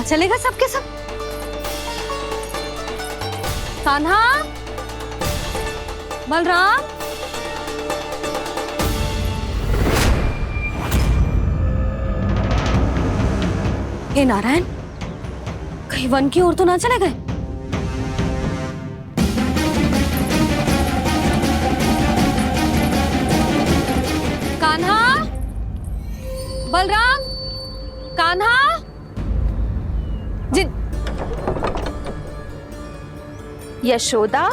चलेगा सबके सब। कान्हा, बलराम, हे नारायण, कहीं वन की ओर तो ना चले गए? कान्हा, बलराम, कान्हा, जिन यशोदा,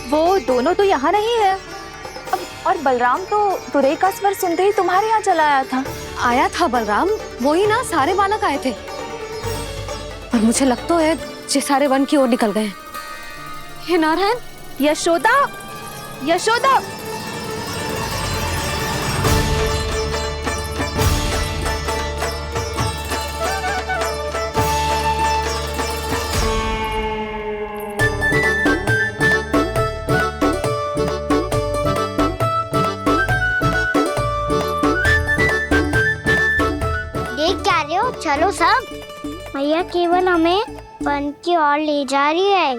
वो दोनों तो यहाँ नहीं है। अब और बलराम तो तुरई का स्वर सुनते ही तुम्हारे यहाँ चला आया था। आया था बलराम, वही ना सारे बालक आए थे। पर मुझे लगता है ये सारे वन की ओर निकल गए। हे नारायण, यशोदा, यशोदा, चलो सब, मैया केवल हमें वन की ओर ले जा रही है।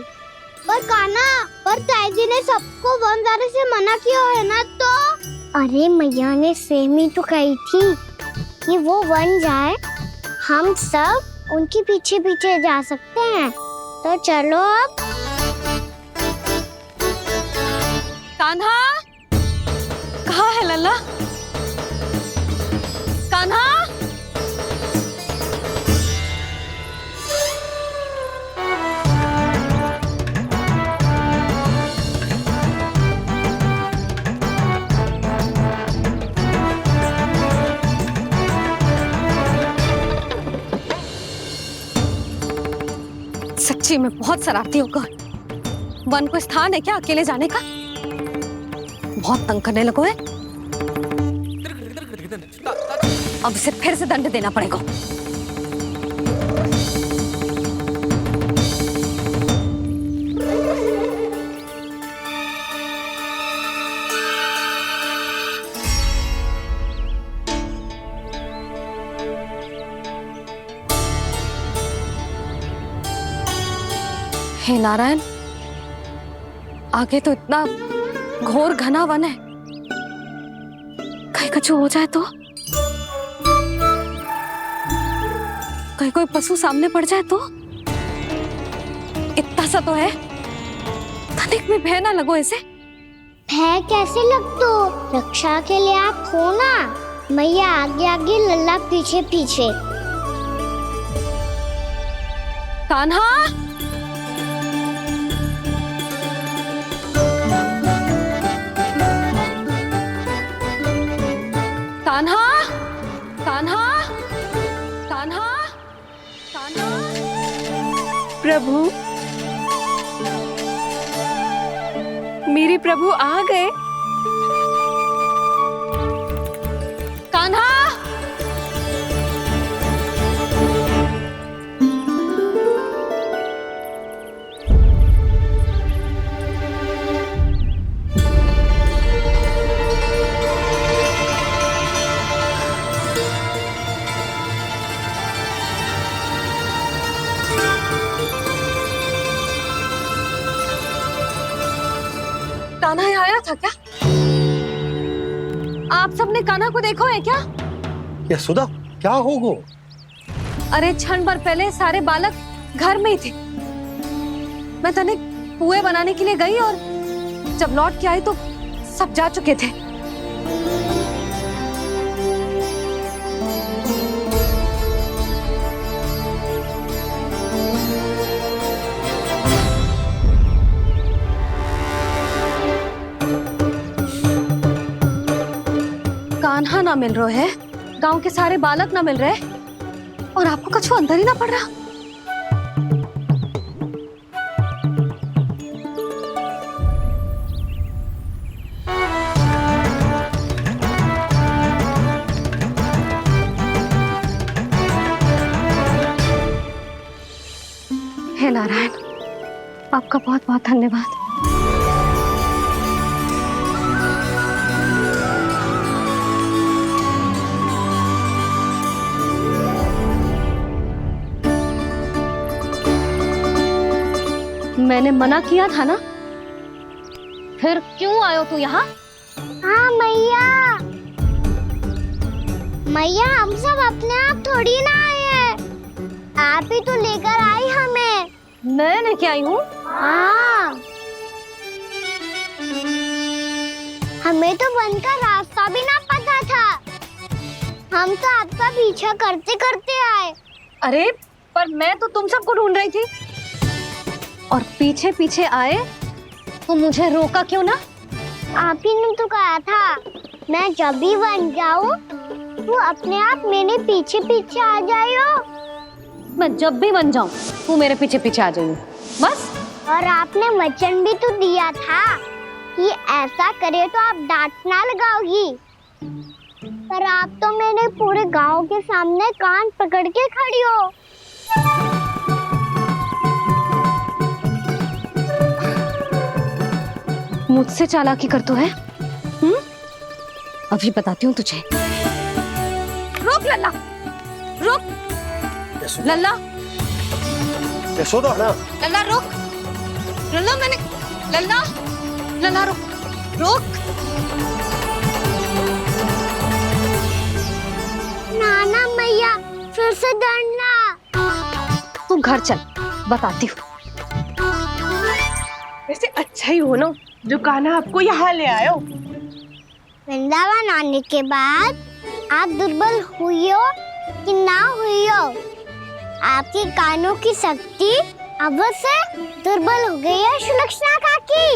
पर कान्हा, पर ताईजी ने सबको वन जाने से मना किया है ना। तो अरे मैया ने सेम ही तो कही थी कि वो वन जाए, हम सब उनके पीछे पीछे जा सकते हैं। तो चलो अब। कान्हा, कहाँ है लल्ला? कान्हा, सच्ची में बहुत शरारती होकर। वन को स्थान है क्या अकेले जाने का? बहुत तंग करने लगो है। अब इसे फिर से दंड देना पड़ेगा। हे नारायण, आगे तो इतना घोर घना वन है, कहीं कुछ हो जाए तो? कहीं कोई पशु सामने पड़ जाए तो? इतना सा तो है, तनिक में भय ना लगो इसे। भय कैसे लग तो? रक्षा के लिए आप हो ना। मैया आगे आगे, लल्ला पीछे पीछे। कान्हा, कान्हा, कान्हा, कान्हा, कान्हा। प्रभु, मेरे प्रभु आ गए। कान्हा, कान्हा यहाँ आया था क्या? आप सबने कान्हा को देखो है क्या? यशोदा, क्या होगा? अरे क्षण भर पहले सारे बालक घर में ही थे। मैं तनिक पुए बनाने के लिए गई और जब लौट के आई तो सब जा चुके थे। कान्हा ना मिल रहे है, गांव के सारे बालक ना मिल रहे, और आपको कछु अंदर ही ना पड़ रहा। हे नारायण, आपका बहुत बहुत धन्यवाद। मैंने मना किया था ना, फिर क्यों आयो तू यहाँ? हाँ मैया, मैया हम सब अपने आप थोड़ी ना आए हैं, आप ही तो लेकर आई हमें। मैं लेके आई हूँ? हाँ, हमें तो वन का रास्ता भी ना पता था, हम तो आपका पीछा करते करते आए। अरे पर मैं तो तुम सबको ढूंढ रही थी, और पीछे पीछे आए तो मुझे रोका क्यों ना? आप ही ने तो कहा था मैं जब भी बन जाऊं तू अपने आप मेरे पीछे पीछे आ जाइयो। मैं जब भी बन जाऊं तू मेरे पीछे पीछे आ जाइयो, बस। और आपने वचन भी तो दिया था कि ऐसा करे तो आप डांट ना लगाओगी, पर आप तो मेरे पूरे गांव के सामने कान पकड़ के खड़ी हो। मुझसे चालाकी कर तो है? अभी बताती हूँ तुझे। रुक लल्ला, रुक लल्ला, यशोदा ना, लल्ला रुक, लल्ला मैंने, लल्ला, लल्ला रुक, रुक। नाना मैया फिर से डरना। तू घर चल, बताती हूँ। वैसे अच्छा ही हो ना जो कान्हा आपको यहाँ ले आयो। वृंदावन आने के बाद आप दुर्बल हुई हो कि ना हुई हो, आपके कानों की शक्ति अब से दुर्बल हो गई है सुलक्षणा काकी।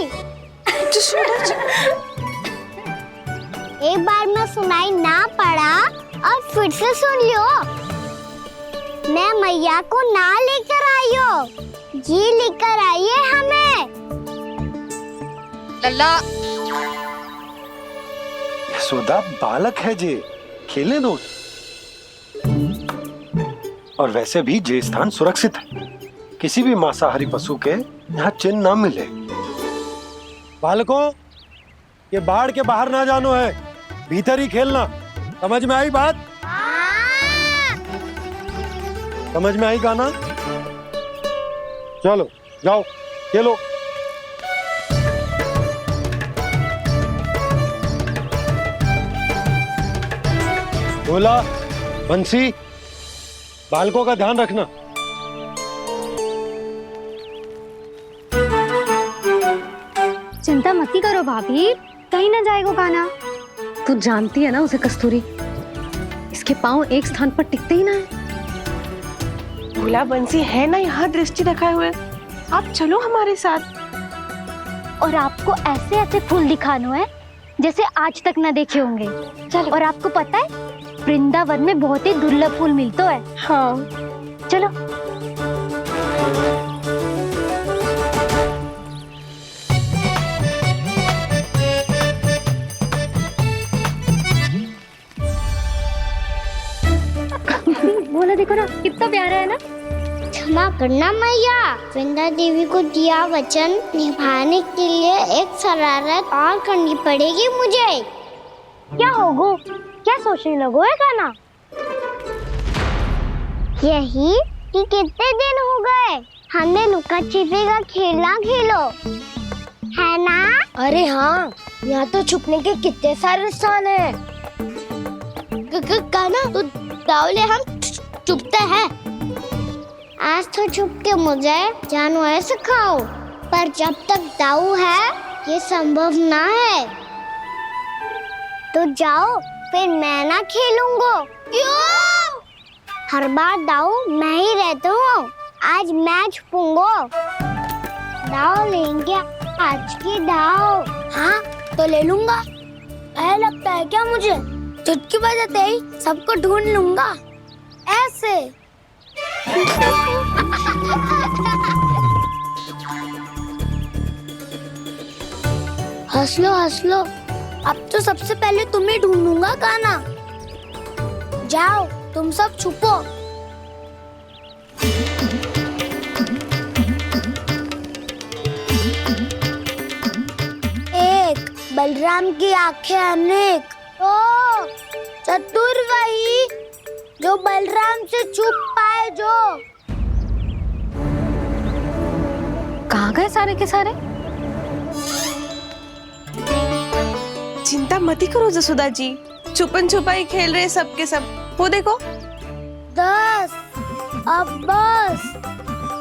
एक बार में सुनाई ना पड़ा और फिर से सुन लियो। मैं मैया को ना लेकर आई हो, जी लेकर आई है हमें। लल्ला, यशोदा बालक है जे, खेले दो। और वैसे भी जे स्थान सुरक्षित है, किसी भी मांसाहारी पशु के यहाँ चिन्ह ना मिले। बालकों, ये बाढ़ के बाहर ना जानो है, भीतर ही खेलना। समझ में आई बात? समझ में आई कान्हा? चलो जाओ खेलो। बोला बंसी, बालकों का ध्यान रखना। चिंता मत करो भाभी, कहीं ना जाएगा कान्हा। तू जानती है ना उसे कस्तूरी, इसके पांव एक स्थान पर टिकते ही ना है। भोला बंसी है ना यहाँ दृष्टि रखाए हुए, आप चलो हमारे साथ। और आपको ऐसे ऐसे फूल दिखानो है जैसे आज तक न देखे होंगे। चलो। और आपको पता है वृंदावन में बहुत ही दुर्लभ फूल मिलते हैं। हाँ चलो। बोला देखो ना कितना प्यारा है ना। क्षमा करना मैया, वृंदा देवी को दिया वचन निभाने के लिए एक शरारत और करनी पड़ेगी मुझे। क्या होगो? क्या सोचने लगो है कान्हा? यही कि कितने दिन हो गए हमने लुका छिपी का खेलना खेलो, है ना? अरे हाँ, यहाँ तो छुपने के कितने सारे स्थान है। कान्हा तो दावले हम छुपते हैं। आज तो छुप के मुझे जानवर सिखाओ, पर जब तक दाऊ है ये संभव ना है। तो जाओ, फिर मैं ना खेलूंगा। क्यों? हर बार दाऊ मैं ही रहता हूँ, आज मैं छुपूंगा। दाऊ लेंगे आज की दाऊ। हाँ तो ले लूंगा। ऐसा लगता है क्या मुझे? चुटकी बजाते ही सबको ढूंढ लूंगा ऐसे। हंस लो, अब तो सबसे पहले तुम्हें ढूंढूंगा कान्हा। जाओ तुम सब छुपो। एक, बलराम की आंखें अनेक। ओ, चतुर वही जो बलराम से छुप पाए जो। कहाँ गए सारे के सारे? चिंता मत ही करो जसोदा जी, छुपन छुपाई खेल रहे सब के सब। वो देखो। 10 अब बस,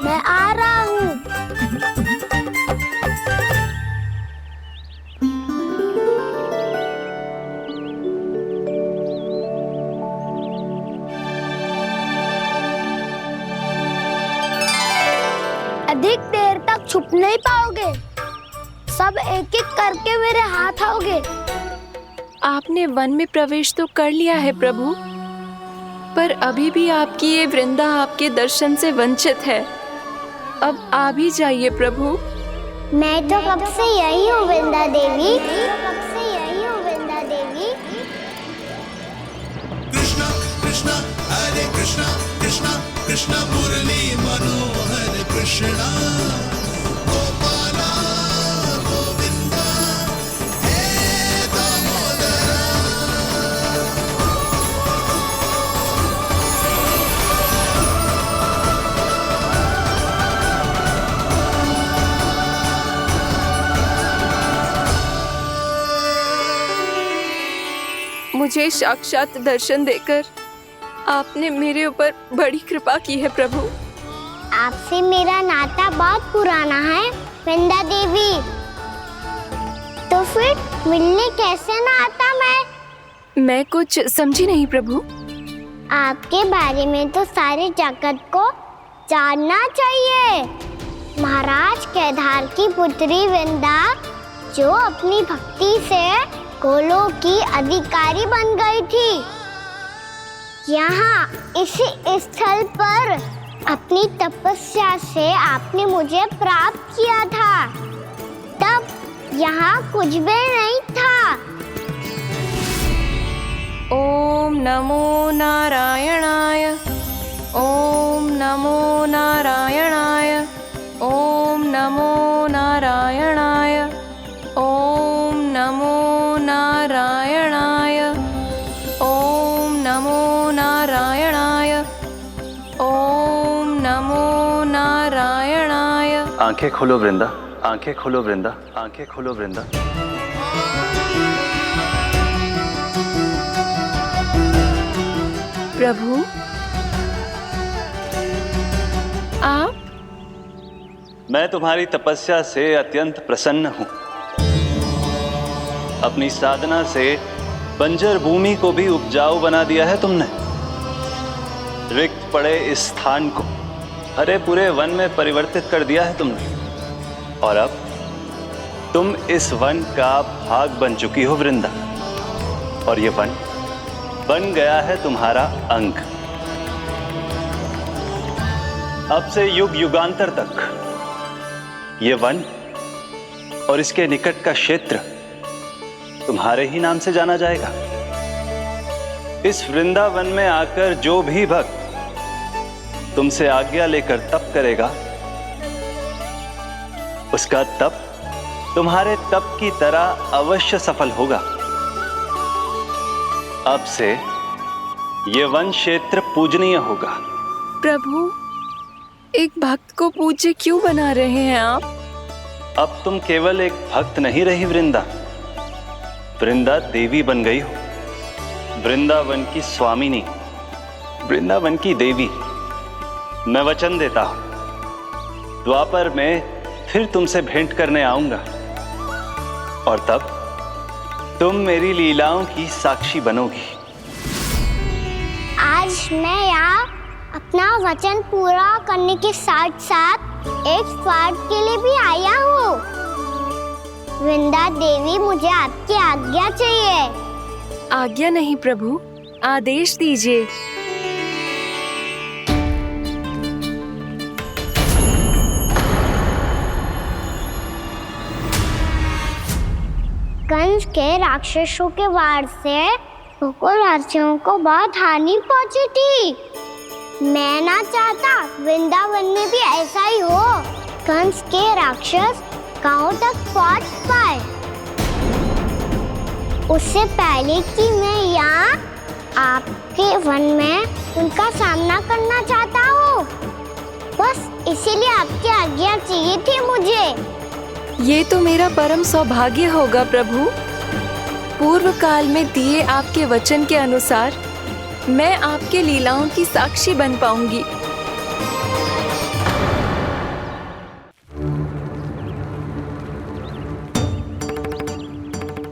मैं आ रहा हूँ। अधिक देर तक छुप नहीं पाओगे, सब एक एक करके मेरे हाथ आओगे। आपने वन में प्रवेश तो कर लिया है प्रभु, पर अभी भी आपकी ये वृंदा आपके दर्शन से वंचित है। अब आ भी जाइए प्रभु। मैं तो कब से यही हूँ वृंदा देवी, कब से यही हूँ वृंदा देवी। कृष्णा कृष्णा हरे कृष्णा कृष्णा कृष्णा मुरली मनोहर कृष्णा गोपाला गोविंदा हे दामोदरा। मुझे साक्षात दर्शन देकर आपने मेरे ऊपर बड़ी कृपा की है प्रभु। आपसे मेरा नाता बहुत पुराना है वृंदा देवी, तो फिर मिलने कैसे ना आता मैं कुछ समझी नहीं प्रभु। आपके बारे में तो सारे जगत को जानना चाहिए। महाराज केदार की पुत्री वृंदा, जो अपनी भक्ति से गोलों की अधिकारी बन गई थी, यहाँ इसी स्थल पर अपनी तपस्या से आपने मुझे प्राप्त किया था। तब यहाँ कुछ भी नहीं था। ओम नमो नारायणाय, ओम नमो नारायणाय, ओम नमो नारायणाय, ओम नमो नारायणाय, ओम नमो नारायणाय, ओम नमो नारायणाय। आंखें खोलो वृंदा, आंखें खोलो वृंदा, आंखें खोलो वृंदा। प्रभु आप? मैं तुम्हारी तपस्या से अत्यंत प्रसन्न हूं। अपनी साधना से बंजर भूमि को भी उपजाऊ बना दिया है तुमने। रिक्त पड़े इस स्थान को हरे पूरे वन में परिवर्तित कर दिया है तुमने, और अब तुम इस वन का भाग बन चुकी हो वृंदा, और ये वन बन गया है तुम्हारा अंग। अब से युग युगांतर तक ये वन और इसके निकट का क्षेत्र तुम्हारे ही नाम से जाना जाएगा। इस वृंदावन में आकर जो भी भक्त तुमसे आज्ञा लेकर तप करेगा, उसका तप तुम्हारे तप की तरह अवश्य सफल होगा। अब से ये वन क्षेत्र पूजनीय होगा। प्रभु, एक भक्त को पूज्य क्यों बना रहे हैं आप? अब तुम केवल एक भक्त नहीं रही वृंदा, वृंदा देवी बन गई हो। वृंदावन की स्वामिनी, वृंदावन की देवी। मैं वचन देता हूं, द्वापर में फिर तुमसे भेंट करने आऊंगा, और तब तुम मेरी लीलाओं की साक्षी बनोगी। आज मैं यहाँ अपना वचन पूरा करने के साथ साथ एक स्वार्थ के लिए भी आया हूँ। वृंदा देवी, मुझे आपकी आज्ञा चाहिए। आज्ञा नहीं प्रभु, आदेश दीजिए। कंस के राक्षसों के वार से गोकुलवासियों को बहुत हानि पहुंची थी। मैं ना चाहता वृंदावन में भी ऐसा ही हो। कंस के राक्षस गांव तक पहुंच पाए, उससे पहले कि मैं यहाँ आपके वन में उनका सामना करना चाहता हूँ। बस इसीलिए आपकी आज्ञा चाहिए थी मुझे। ये तो मेरा परम सौभाग्य होगा प्रभु। पूर्व काल में दिए आपके वचन के अनुसार मैं आपके लीलाओं की साक्षी बन पाऊंगी।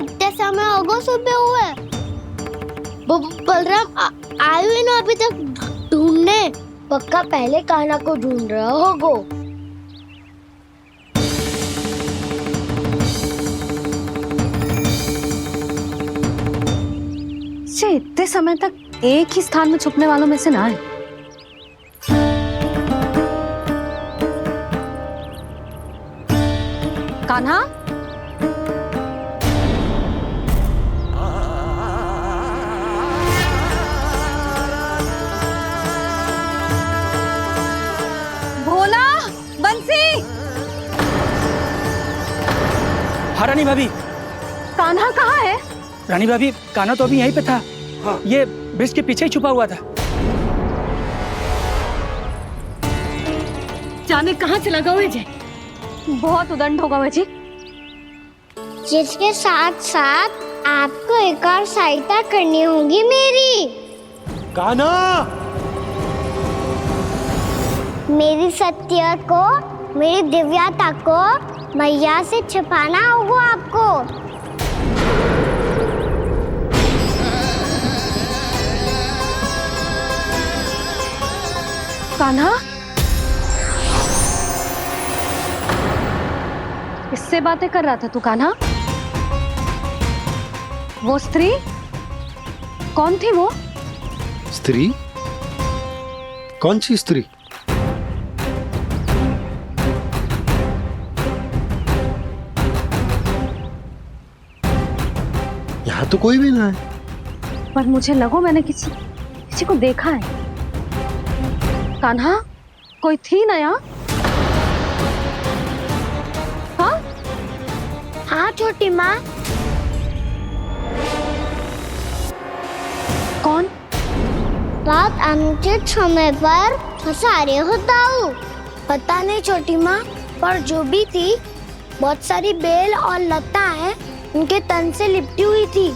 इतने समय होगा सुबह हुए, बलराम आए हुए ना अभी तक ढूंढने। पक्का पहले कान्हा को ढूंढ रहा होगा। से इतने समय तक एक ही स्थान में छुपने वालों में से ना है। कान्हा, भोला, बंसी। हाँ रानी भाभी। कान्हा कहाँ है? रानी भाभी, कान्हा तो अभी यहीं पे था। हाँ। ये ब्रिज के पीछे ही छुपा हुआ था। जाने कहाँ चला गया है? बहुत उदंड होगा वह जी। जिसके साथ साथ आपको एक और सहायता करनी होगी मेरी। कान्हा, मेरी सत्य को, मेरी दिव्यता को मैया से छिपाना होगा आपको। कान्हा, किससे बातें कर रहा था तू कान्हा? वो स्त्री कौन थी? वो स्त्री? कौन सी स्त्री? यहाँ तो कोई भी ना है। पर मुझे लगो मैंने किसी को देखा है। कान्हा, कोई थी ना यहाँ? हाँ? हाँ छोटी माँ। कौन? रात अनुचित समय पर फंसारे होता हूँ। पता नहीं छोटी माँ, पर जो भी थी बहुत सारी बेल और लताएं उनके तन से लिपटी हुई थी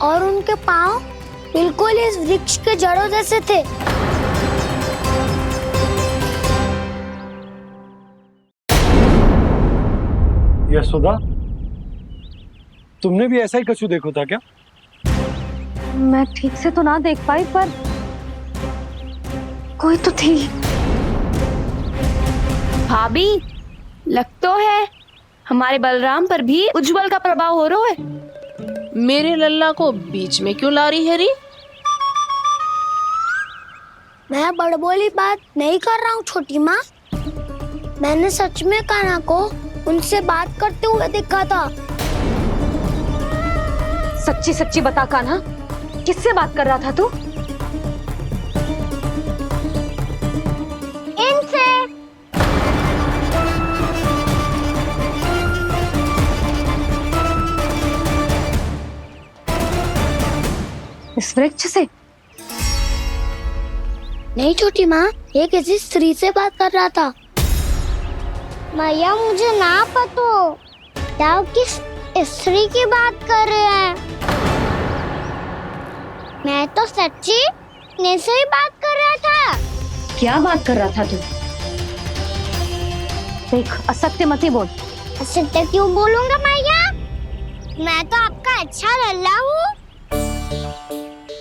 और उनके पाँव बिल्कुल इस वृक्ष के जड़ों जैसे थे। यशोदा, तुमने भी ऐसा ही कछु देखा था क्या? मैं ठीक से तो ना देख पाई, पर कोई तो थी। भाभी, लग तो है हमारे बलराम पर भी उज्जवल का प्रभाव हो रहा है। मेरे लल्ला को बीच में क्यों ला रही है री? मैं बड़बोली बात नहीं कर रहा हूँ छोटी माँ। मैंने सच में कान्हा को उनसे बात करते हुए देखा था। सच्ची सच्ची बता कान्हा, किससे बात कर रहा था तू? इनसे। इस वृक्ष से? नहीं छोटी माँ, ये किसी स्त्री से बात कर रहा था। मैया मुझे ना पतो क्या किस स्त्री की बात कर रहे हैं। मैं तो सच्ची ने से ही बात कर रहा था। क्या बात कर रहा था तू? देख, असत्य मत ही बोल। असत्य क्यों बोलूंगा मैया? मैं तो आपका अच्छा लल्ला हूँ।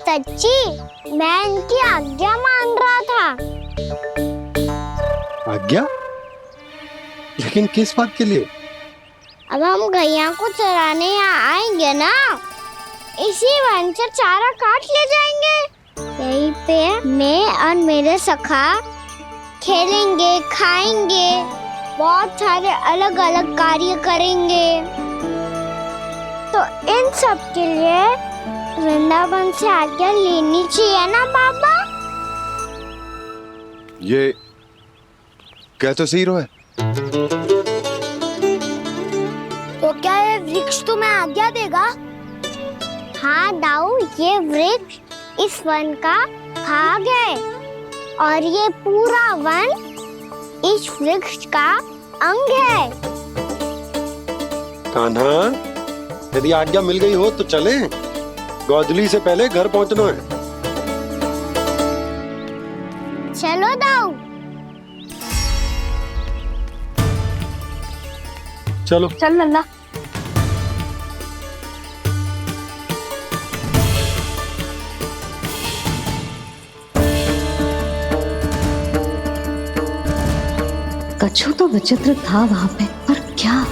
सच्ची मैं इनकी आज्ञा मान रहा था। आज्ञा? लेकिन किस बात के लिए? अब हम गैया को चराने यहाँ आएंगे ना, इसी वन से चारा काट ले जाएंगे। यहीं पे मैं और मेरे सखा खेलेंगे, खाएंगे, बहुत सारे अलग अलग कार्य करेंगे। तो इन सब के लिए वृंदावन से आज्ञा लेनी चाहिए ना बाबा? ये कह तो सही रहा है। तो क्या ये वृक्ष तुम्हें आज्ञा देगा? हाँ दाऊ, ये वृक्ष इस वन का भाग है और ये पूरा वन इस वृक्ष का अंग है। कान्हा, यदि आज्ञा मिल गई हो तो चलें। गोधूली से पहले घर पहुंचना है। चलो दाऊ। चलो। चल लल्ला। कछु तो विचित्र था वहां पे, पर क्या?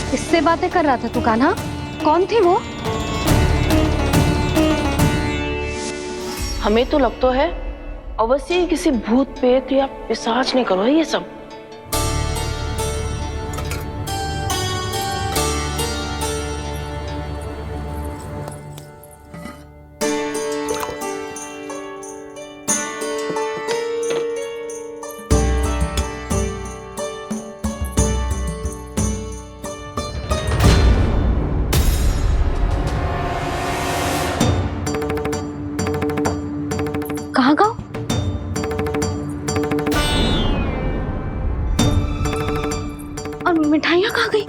किससे बातें कर रहा था तू कान्हा? कौन थे वो? हमें तो लगता है अवश्य ही किसी भूत प्रेत या पिशाच ने करो है ये सब। कहाँ गए? और मिठाइयाँ कहाँ गई?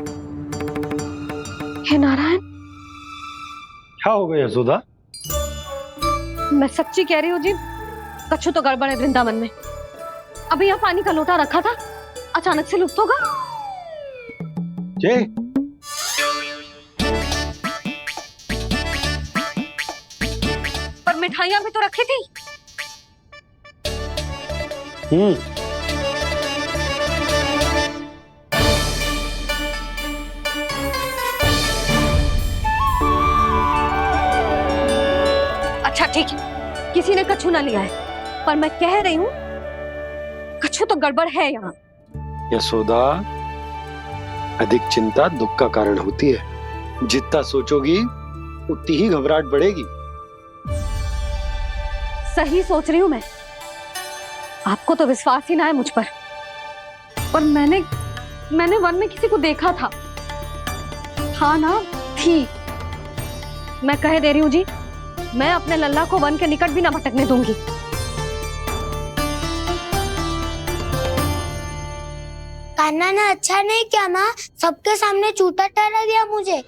हे नारायण! क्या हो गया यशोदा? मैं सच्ची कह रही हूँ जी, कछु तो गड़बड़ है वृंदावन में। अभी यहाँ पानी का लोटा रखा था, अचानक से लुप्त होगा। जय, पर मिठाइयाँ भी तो रखी थी। अच्छा ठीक है, किसी ने कछु ना लिया है, पर मैं कह रही हूँ कछु तो गड़बड़ है यहाँ। यशोदा, अधिक चिंता दुख का कारण होती है। जितना सोचोगी उतनी ही घबराहट बढ़ेगी। सही सोच रही हूँ मैं। आपको तो विश्वास ही ना है मुझ पर। और मैंने वन में किसी को देखा था। हाँ ना, थी। मैं कह दे रही हूँ जी, मैं अपने लल्ला को वन के निकट भी ना भटकने दूंगी। कान्हा ने अच्छा नहीं किया माँ, सबके सामने झूठा ठहरा दिया मुझे।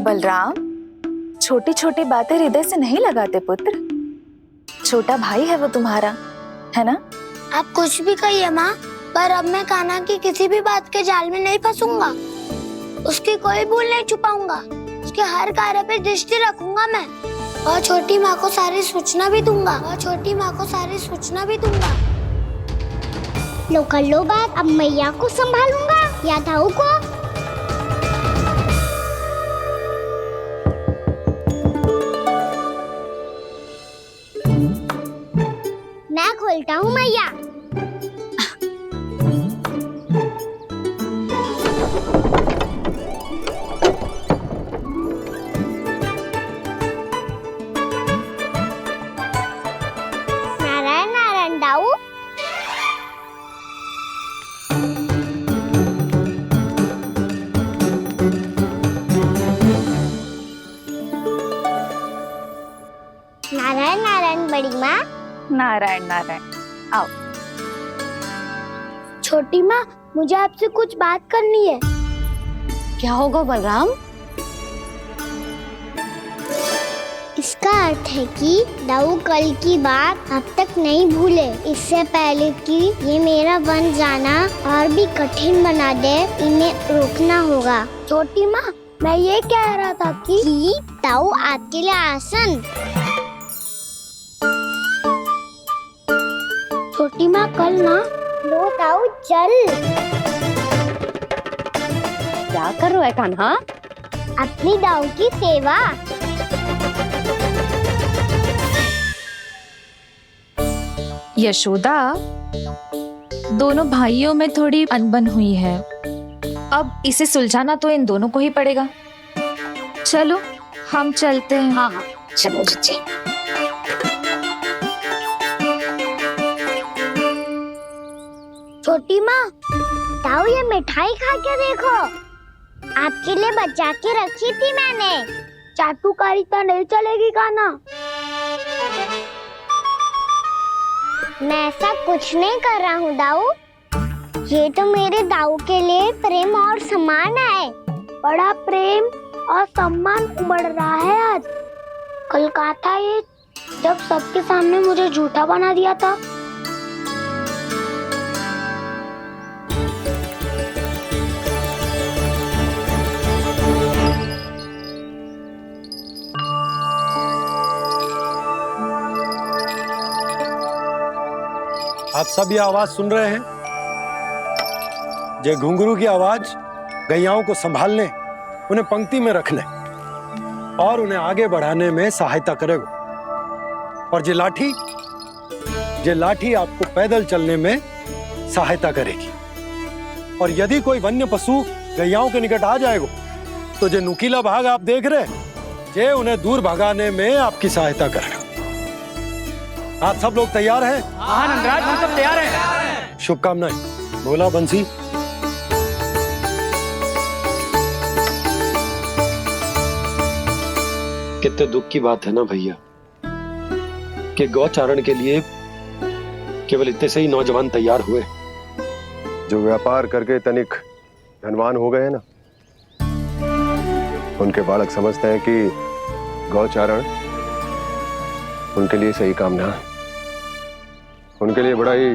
बलराम, छोटी छोटी बातें हृदय से नहीं लगाते पुत्र। छोटा भाई है वो तुम्हारा, है ना? आप कुछ भी कहिए माँ, पर अब मैं कान्हा की किसी भी बात के जाल में नहीं फंसूंगा। उसकी कोई भूल नहीं छुपाऊंगा। उसके हर कार्य पे दृष्टि रखूंगा मैं। और छोटी माँ को सारी सूचना भी दूंगा। लो कर लो बात, अब मैया को संभालूंगा या दाऊ को। मैं खोलता हूँ मैया। नारायण नारायण दाऊ। नारायण नारायण बड़ी माँ। नारायण नारायण, आओ। छोटी माँ, मुझे आपसे कुछ बात करनी है। क्या होगा बलराम? इसका अर्थ है कि दाऊ कल की बात अब तक नहीं भूले। इससे पहले कि ये मेरा वन जाना और भी कठिन बना दे, इन्हें रोकना होगा। छोटी माँ, मैं ये कह रहा था कि दाऊ आपके लिए आसन। छोटी माँ, कल ना लो दाऊ चल। क्या कर रहा है कान्हा? अपनी दाऊ की सेवा। यशोदा, दोनों भाइयों में थोड़ी अनबन हुई है। अब इसे सुलझाना तो इन दोनों को ही पड़ेगा। चलो हम चलते हैं। हाँ हाँ चलो जी। छोटी माँ, ताऊ ये मिठाई खा के देखो, आपके लिए बचा के रखी थी मैंने। चाटुकारिता नहीं चलेगी काना। मैं ऐसा कुछ नहीं कर रहा हूँ दाऊ, ये तो मेरे दाऊ के लिए प्रेम और सम्मान है। बड़ा प्रेम और सम्मान उमड़ रहा है आज। कल कहा था ये, जब सबके सामने मुझे झूठा बना दिया था। आप सब ये आवाज सुन रहे हैं? ये घुंघरू की आवाज गैयाओं को संभालने, उन्हें पंक्ति में रखने और उन्हें आगे बढ़ाने में सहायता करेगा। और ये लाठी आपको पैदल चलने में सहायता करेगी। और यदि कोई वन्य पशु गैयाओं के निकट आ जाएगा तो जो नुकीला भाग आप देख रहे हैं, ये उन्हें दूर भगाने में आपकी सहायता करेगा। आप सब लोग तैयार हैं? हाँ नंदराज, हम सब तैयार हैं। शुभकामनाएं। बोला बंसी। कितने दुख की बात है ना भैया कि गौचारण के लिए केवल इतने से ही नौजवान तैयार हुए जो व्यापार करके तनिक धनवान हो गए हैं ना, उनके बालक समझते हैं कि गौचारण उनके लिए सही काम ना है, उनके लिए बड़ा ही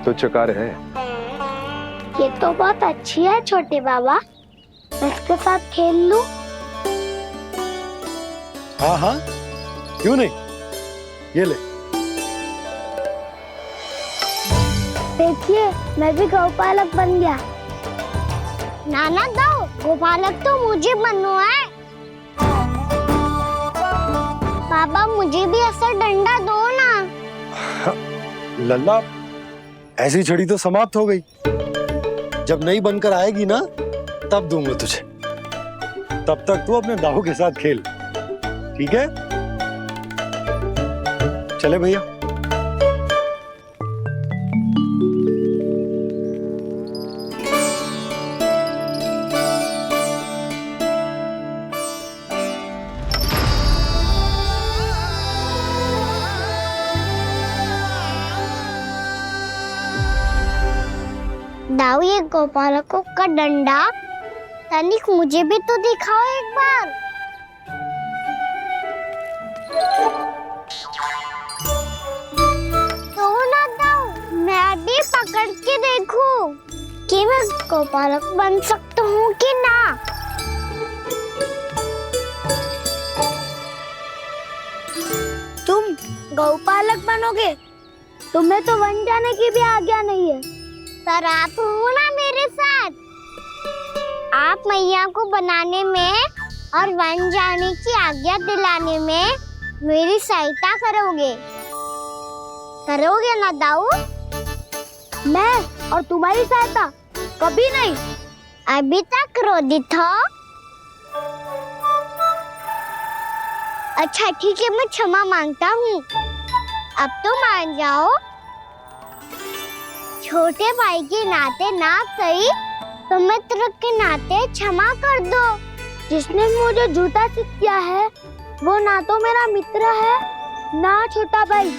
तुच्छ कार्य है। ये तो बहुत अच्छी है छोटे बाबा, मैं इसके साथ खेल लूं? हाँ हाँ, क्यों नहीं, ये ले। देखिए मैं भी गौपालक बन गया। नाना दाऊ, गौपालक तो मुझे बनना है। बाबा मुझे भी ऐसा डंडा दो ना। लल्ला, ऐसी छड़ी तो समाप्त हो गई। जब नई बनकर आएगी ना तब दूंगा तुझे। तब तक तू अपने दाऊ के साथ खेल, ठीक है? चले भैया। दाऊ, ये गोपालकों का डंडा तनिक मुझे भी तो दिखाओ एक बार। तो ना दाऊ, मैं भी पकड़ के देखूं कि मैं गोपालक बन सकता हूँ कि ना। तुम गौपालक बनोगे? तुम्हें तो वन जाने की भी आज्ञा नहीं है। सर आप हो ना मेरे साथ, आप मैया को बनाने में और वन जाने की आज्ञा दिलाने में मेरी सहायता करोगे ना दाऊ? मैं और तुम्हारी सहायता कभी नहीं। अभी तक क्रोधित हो? अच्छा ठीक है, मैं क्षमा मांगता हूँ। अब तो मान जाओ। छोटे भाई के नाते ना सही तो मित्र के नाते क्षमा कर दो। जिसने मुझे झूठा सिद्ध किया है वो ना तो मेरा मित्र है ना छोटा भाई।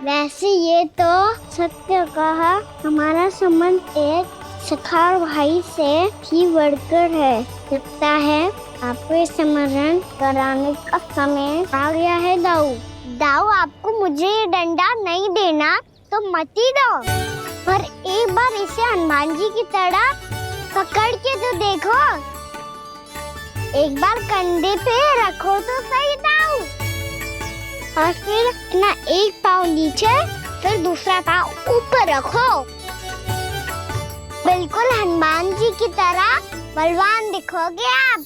वैसे ये तो सत्य कहा, हमारा संबंध एक सखार भाई से भी बढ़कर है। लगता है आपको स्मरण कराने का समय आ गया है दाऊ। दाऊ, आपको मुझे ये डंडा नहीं देना तो मत ही दो, पर एक बार इसे हनुमान जी की तरह पकड़ के तो देखो। एक बार कंधे पे रखो तो सही दाऊ, और फिर अपना एक पाँव नीचे फिर दूसरा पाँव ऊपर रखो। बिल्कुल हनुमान जी की तरह बलवान दिखोगे आप।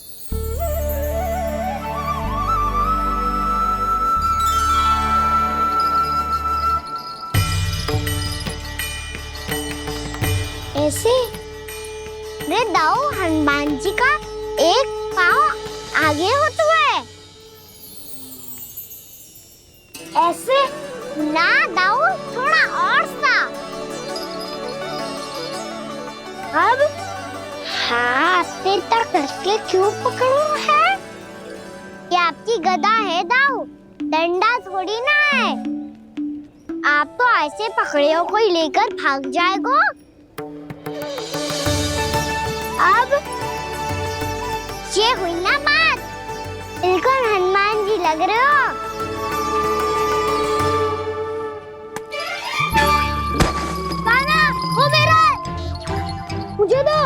ऐसे? रे दाऊ, हनुमान जी का एक पाँव आगे होता है। ऐसे ना दाऊ, थोड़ा और सा। अब हाथ पे तक कसके क्यों पकड़ो है? ये आपकी गदा है दाऊ, डंडा थोड़ी ना है। आप तो ऐसे पकड़े हो कोई लेकर भाग जाएगा। अब ये हुई ना बात, बिल्कुल हनुमान जी लग रहे हो। कान्हा, वो मेरा, मुझे दो।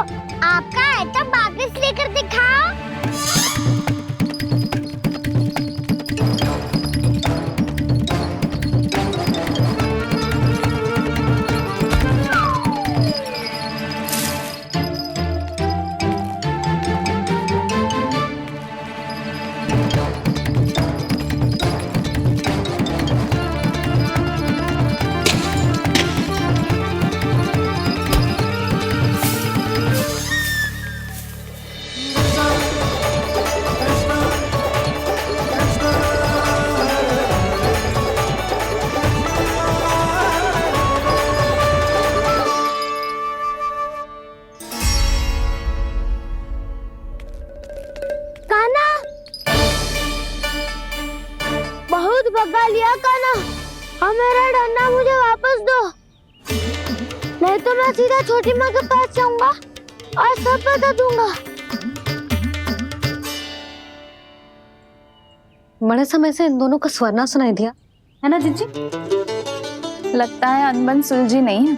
आपका आइटम वापस लेकर दिखाओ। बहुत भगा लिया कान्हा, अब मेरा डंडा मुझे वापस दो, नहीं तो मैं सीधा छोटी माँ के पास जाऊंगा और सब बता दूंगा। बड़े समय से इन दोनों का स्वर ना सुनाई दिया है ना जीजी? लगता है अनबन सुलझी नहीं है।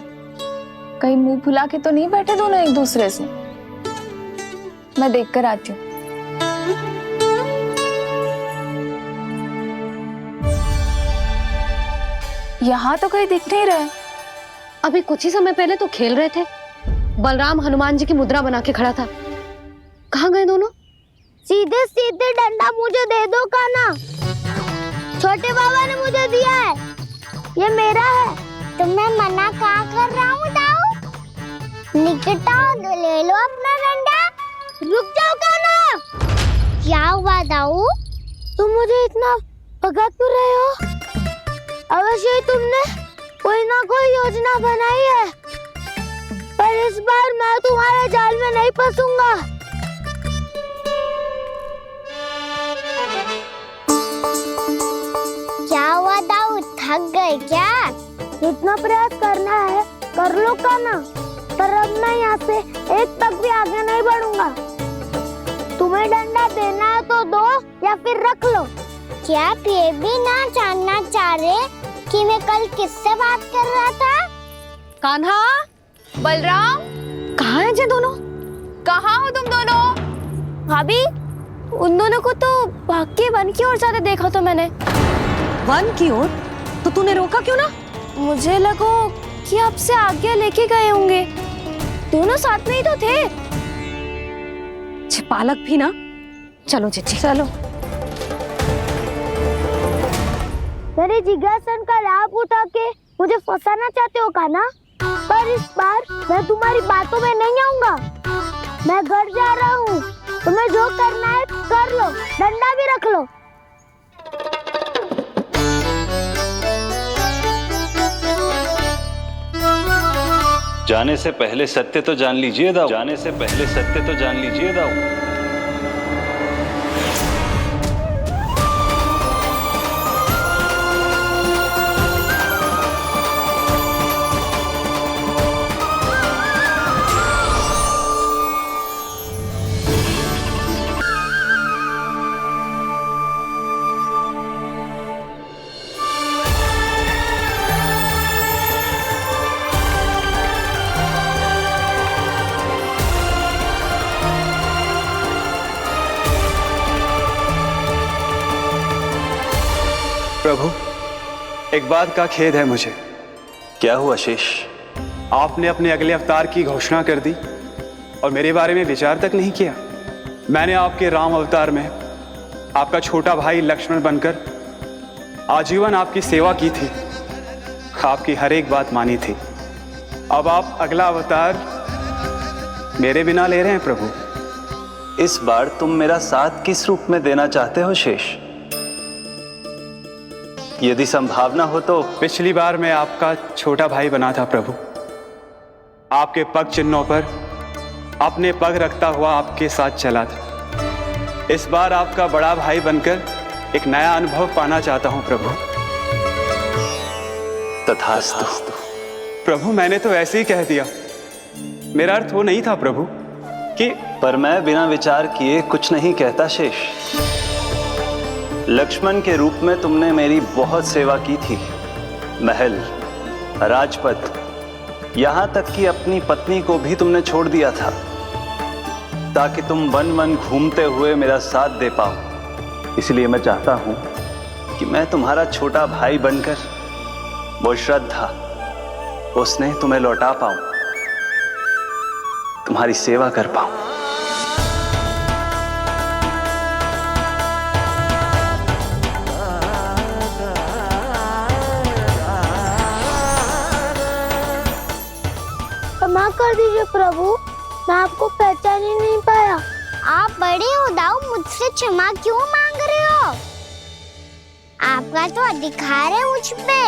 कहीं मुंह फुला के तो नहीं बैठे दोनों एक दूसरे से। मैं देख कर आती हूँ। यहाँ तो कहीं दिख नहीं रहा। अभी कुछ ही समय पहले तो खेल रहे थे। बलराम हनुमान जी की मुद्रा बना के खड़ा था। कहाँ गए दोनों? सीधे सीधे डंडा मुझे दे दो कान्हा, छोटे बाबा ने मुझे दिया है, ये मेरा है। तो मैं मना कहाँ कर रहा हूँ दाऊ? निकट आओ, ले लो अपना डंडा। रुक जाओ कान्हा। क्या हुआ दाऊ, तुम मुझे इतना भगा क्यों रहे हो? अवश्य ही तुमने कोई ना कोई योजना बनाई है, पर इस बार मैं तुम्हारे जाल में नहीं फंसूंगा। क्या हुआ दाऊ, थक गए क्या? जितना प्रयास करना है कर लो कान्हा, पर अब मैं यहाँ से एक तक भी आगे नहीं बढ़ूंगा। तुम्हें डंडा देना है तो दो या फिर रख लो। क्या आप ये भी ना जानना चाह रहे कि मैं कल किससे बात कर रहा था? कान्हा, बलराम, कहाँ हैं ये दोनों? कहाँ हो तुम दोनों? भाभी, उन दोनों को तो भाग के वन की ओर जाते देखा तो मैंने। वन की ओर? तो तूने रोका क्यों ना? मुझे लगा कि आपसे आगे लेके गए होंगे, दोनों साथ में ही तो थे। पालक भी ना। चलो जीजी चलो। मेरे जिज्ञासन का लाभ उठा के मुझे फंसाना चाहते हो कान्हा, पर इस बार मैं तुम्हारी बातों में नहीं आऊंगा। मैं घर जा रहा हूँ, तुम्हें जो करना है कर लो, डंडा भी रख लो। जाने से पहले सत्य तो जान लीजिए दाऊ। जाने से पहले सत्य तो जान लीजिए दाऊ। प्रभु, एक बात का खेद है मुझे। क्या हुआ शेष? आपने अपने अगले अवतार की घोषणा कर दी और मेरे बारे में विचार तक नहीं किया। मैंने आपके राम अवतार में आपका छोटा भाई लक्ष्मण बनकर आजीवन आपकी सेवा की थी, आपकी हर एक बात मानी थी। अब आप अगला अवतार मेरे बिना ले रहे हैं प्रभु। इस बार तुम मेरा साथ किस रूप में देना चाहते हो शेष? यदि संभावना हो तो। पिछली बार मैं आपका छोटा भाई बना था प्रभु, आपके पग चिन्हों पर अपने पग रखता हुआ आपके साथ चला था। इस बार आपका बड़ा भाई बनकर एक नया अनुभव पाना चाहता हूं प्रभु। तथास्तु। प्रभु मैंने तो ऐसे ही कह दिया, मेरा अर्थ वो नहीं था प्रभु कि। पर मैं बिना विचार किए कुछ नहीं कहता शेष। लक्ष्मण के रूप में तुमने मेरी बहुत सेवा की थी। महल, राजपथ, यहां तक कि अपनी पत्नी को भी तुमने छोड़ दिया था ताकि तुम वन वन घूमते हुए मेरा साथ दे पाओ। इसलिए मैं चाहता हूं कि मैं तुम्हारा छोटा भाई बनकर वो श्रद्धा, वो स्नेह तुम्हें लौटा पाऊं, तुम्हारी सेवा कर पाऊं। क्षमा कर दीजिए प्रभु, मैं आपको पहचान ही नहीं पाया। आप बड़े हो दाऊ, मुझसे क्षमा क्यों मांग रहे हो? आपका तो अधिकार है मुझ पे।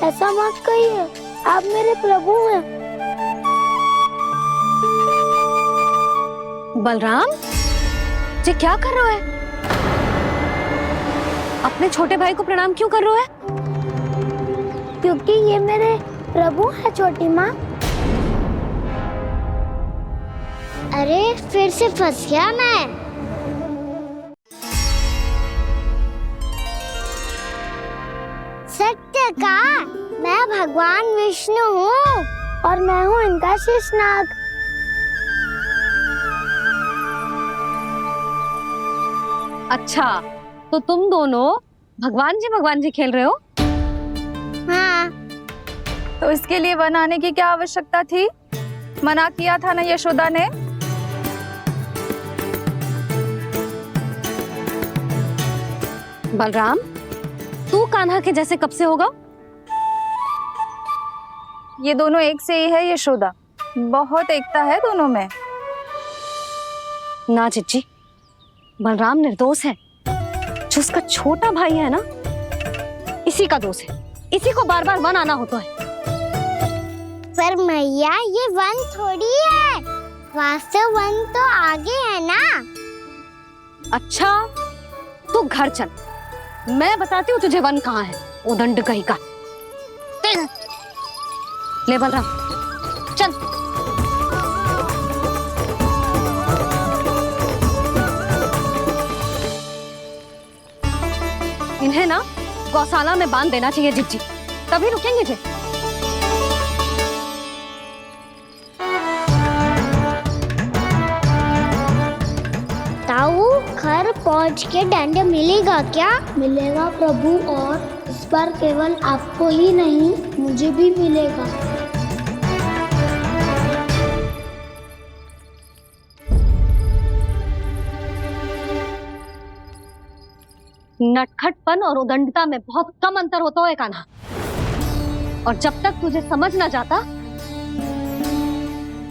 ऐसा मत कहिए, आप मेरे प्रभु हैं। बलराम, ये क्या कर रहे हो है? अपने छोटे भाई को प्रणाम क्यों कर रहे हो है? क्योंकि ये मेरे प्रभु है छोटी माँ। अरे फिर से फंस गया मैं। सत्य का, मैं भगवान विष्णु हूँ और मैं हूँ इनका शेषनाग। अच्छा, तो तुम दोनों भगवान जी खेल रहे हो? हाँ। तो इसके लिए वन आने की क्या आवश्यकता थी? मना किया था ना यशोदा ने। बलराम, तू कान्हा के जैसे कब से होगा? ये दोनों एक से ही है यशोदा, बहुत एकता है दोनों में। ना चिच्ची, बलराम निर्दोष है। जो उसका छोटा भाई है ना, इसी का दोष है। इसी को बार बार वन आना होता है। पर मैया, ये वन थोड़ी है, वास्तव वन तो आगे है ना। अच्छा, तू घर चल, मैं बताती हूँ तुझे वन कहाँ है। उदंड कहीं का। ले बलराम, चल। इन्हें ना गौशाला में बांध देना चाहिए जिज्जी, तभी रुकेंगे जे। ताऊ, घर पहुंच के दंड मिलेगा क्या? मिलेगा प्रभु, और इस बार केवल आपको ही नहीं, मुझे भी मिलेगा। नटखटपन और उदंडता में बहुत कम अंतर होता है कान्हा, और जब तक तुझे समझ ना जाता,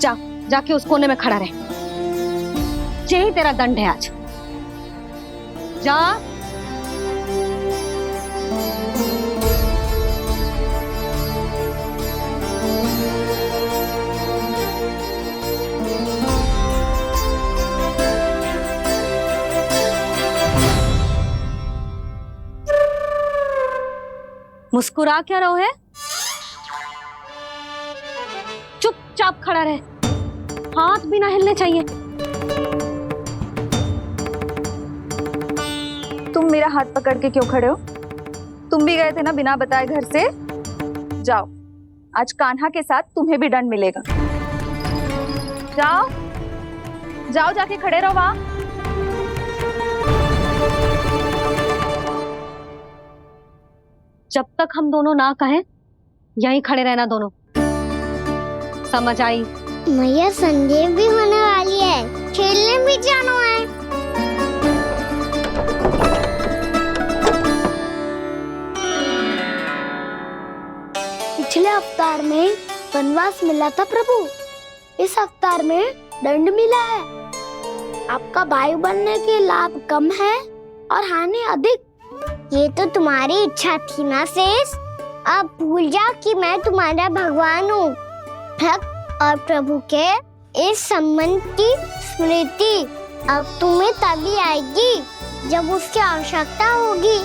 जाके उस कोने में खड़ा रहे। यही तेरा दंड है आज। जा। मुस्कुरा क्या रहो है? चुपचाप खड़ा रहे, हाथ भी ना हिलने चाहिए। तुम मेरा हाथ पकड़ के क्यों खड़े हो? तुम भी गए थे ना बिना बताए घर से। जाओ, आज कान्हा के साथ तुम्हें भी दंड मिलेगा। जाओ जाओ, जाके खड़े रहो वहां। जब तक हम दोनों ना कहें, यहीं खड़े रहना दोनों। समझ आई? मैया, संध्या भी होने वाली है, खेलने भी जाना है। पिछले अवतार में वनवास मिला था प्रभु, इस अवतार में दंड मिला है। आपका भाई बनने के लाभ कम है और हानि अधिक। ये तो तुम्हारी इच्छा थी ना शेष। अब भूल जाओ कि मैं तुम्हारा भगवान हूँ। भक्त और प्रभु के इस संबंध की स्मृति अब तुम्हें तभी आएगी जब उसकी आवश्यकता होगी।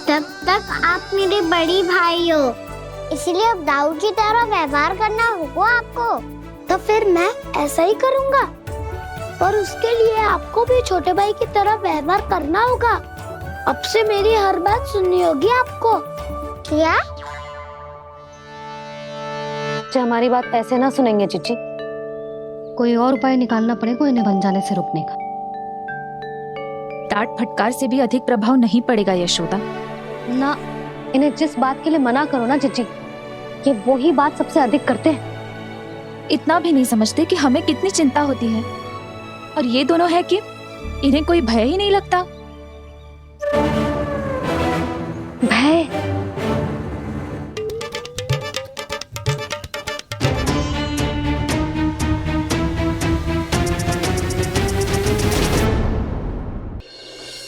तब तक आप मेरे बड़ी भाई हो, इसलिए अब दाऊद की तरह व्यवहार करना होगा आपको। तो फिर मैं ऐसा ही करूँगा, पर उसके लिए आपको भी छोटे भाई की तरह व्यवहार करना होगा। अब से मेरी हर बात सुननी होगी आपको। क्या? हमारी बात ऐसे ना सुनेंगे चिची। कोई और उपाय निकालना पड़ेगा इन्हें बन जाने से रुकने का। डांट फटकार से भी अधिक प्रभाव नहीं पड़ेगा यशोदा। ना, इन्हें जिस बात के लिए मना करो ना चिची, ये वो ही बात सबसे अधिक करते हैं। इतना भी नहीं समझते कि हमें कितनी चिंता होती है। और ये दोनों है कि इन्हें कोई भय ही नहीं लगता। भय?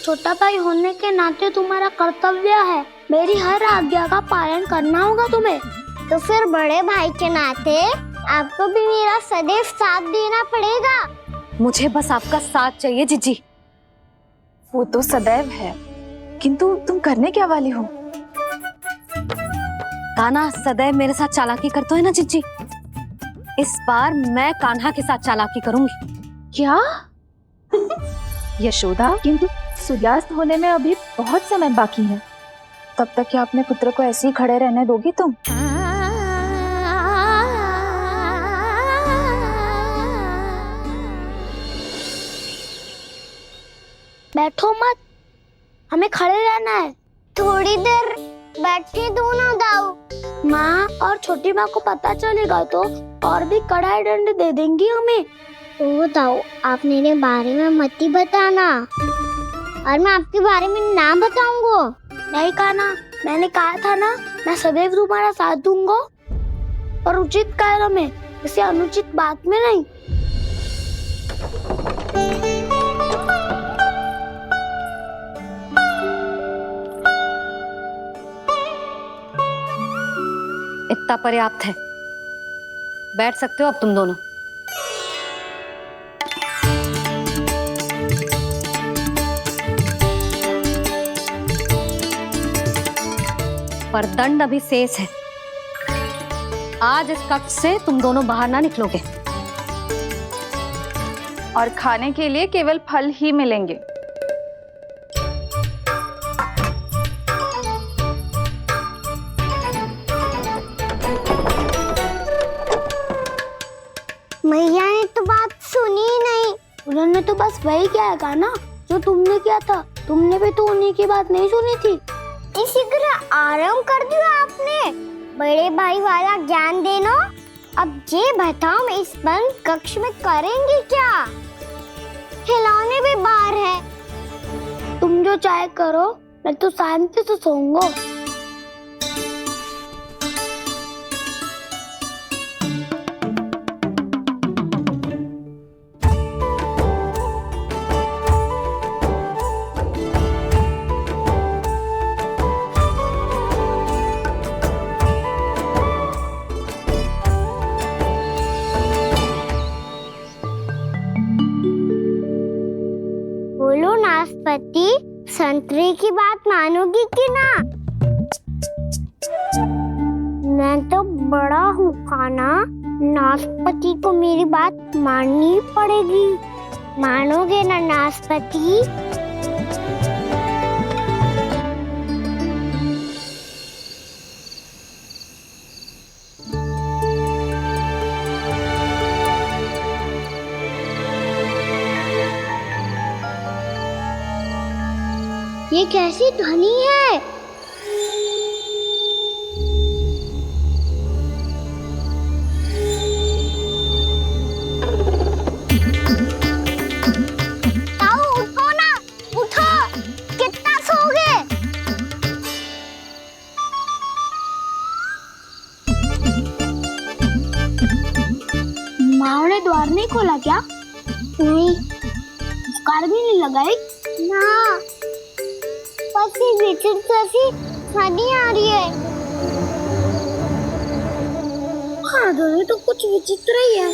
छोटा भाई होने के नाते तुम्हारा कर्तव्य है, मेरी हर आज्ञा का पालन करना होगा तुम्हें। तो फिर बड़े भाई के नाते आपको भी मेरा सदैव साथ देना पड़ेगा। मुझे बस आपका साथ चाहिए जीजी। वो तो सदैव है, किंतु तुम करने क्या वाली हो? कान्हा सदैव मेरे साथ चालाकी करता है ना जीजी। इस बार मैं कान्हा के साथ चालाकी करूंगी। क्या? यशोदा, किंतु सूर्यास्त होने में अभी बहुत समय बाकी है। तब तक क्या अपने पुत्र को ऐसे ही खड़े रहने दोगी तुम? बैठो मत, हमें खड़े रहना है। थोड़ी देर बैठे दो ना दाऊ। माँ और छोटी माँ को पता चलेगा तो और भी कड़ा दंड दे देंगी हमें। ओ दाऊ, आप मेरे बारे में मत ही बताना, और मैं आपके बारे में ना बताऊंगा। नहीं कान्हा, मैंने कहा था ना, मैं सदैव तुम्हारा साथ दूंगा, और उचित कार्य में, किसी अनुचित बात में नहीं। इतना पर्याप्त है, बैठ सकते हो अब तुम दोनों। पर दंड अभी शेष है। आज इस कक्ष से तुम दोनों बाहर ना निकलोगे। और खाने के लिए केवल फल ही मिलेंगे। मैया ने तो बात सुनी ही नहीं। उन्होंने तो बस वही किया ना जो तुमने किया था। तुमने भी तो उन्हीं की बात नहीं सुनी थी। इसी तरह आराम कर दिया आपने। बड़े भाई वाला ज्ञान देना। अब ये बताओ, इस बंद कक्ष में करेंगे क्या? खिलौने भी बाहर है। तुम जो चाहे करो, मैं तो शांति से सोऊंगा। बोलो नाशपाती, संतरे की बात मानोगी कि ना? मैं तो बड़ा हूँ कान्हा, नाशपाती को मेरी बात माननी पड़ेगी। मानोगे ना नाशपाती? ये कैसी ध्वनि है? ताऊ उठो ना, उठो। कितना सोओगे? माँ ने द्वार नहीं फुकार भी नहीं लगाई ना, बस ये विचित्र सी ध्वनि आ रही है। हाँ ध्वनि तो कुछ विचित्र ही है।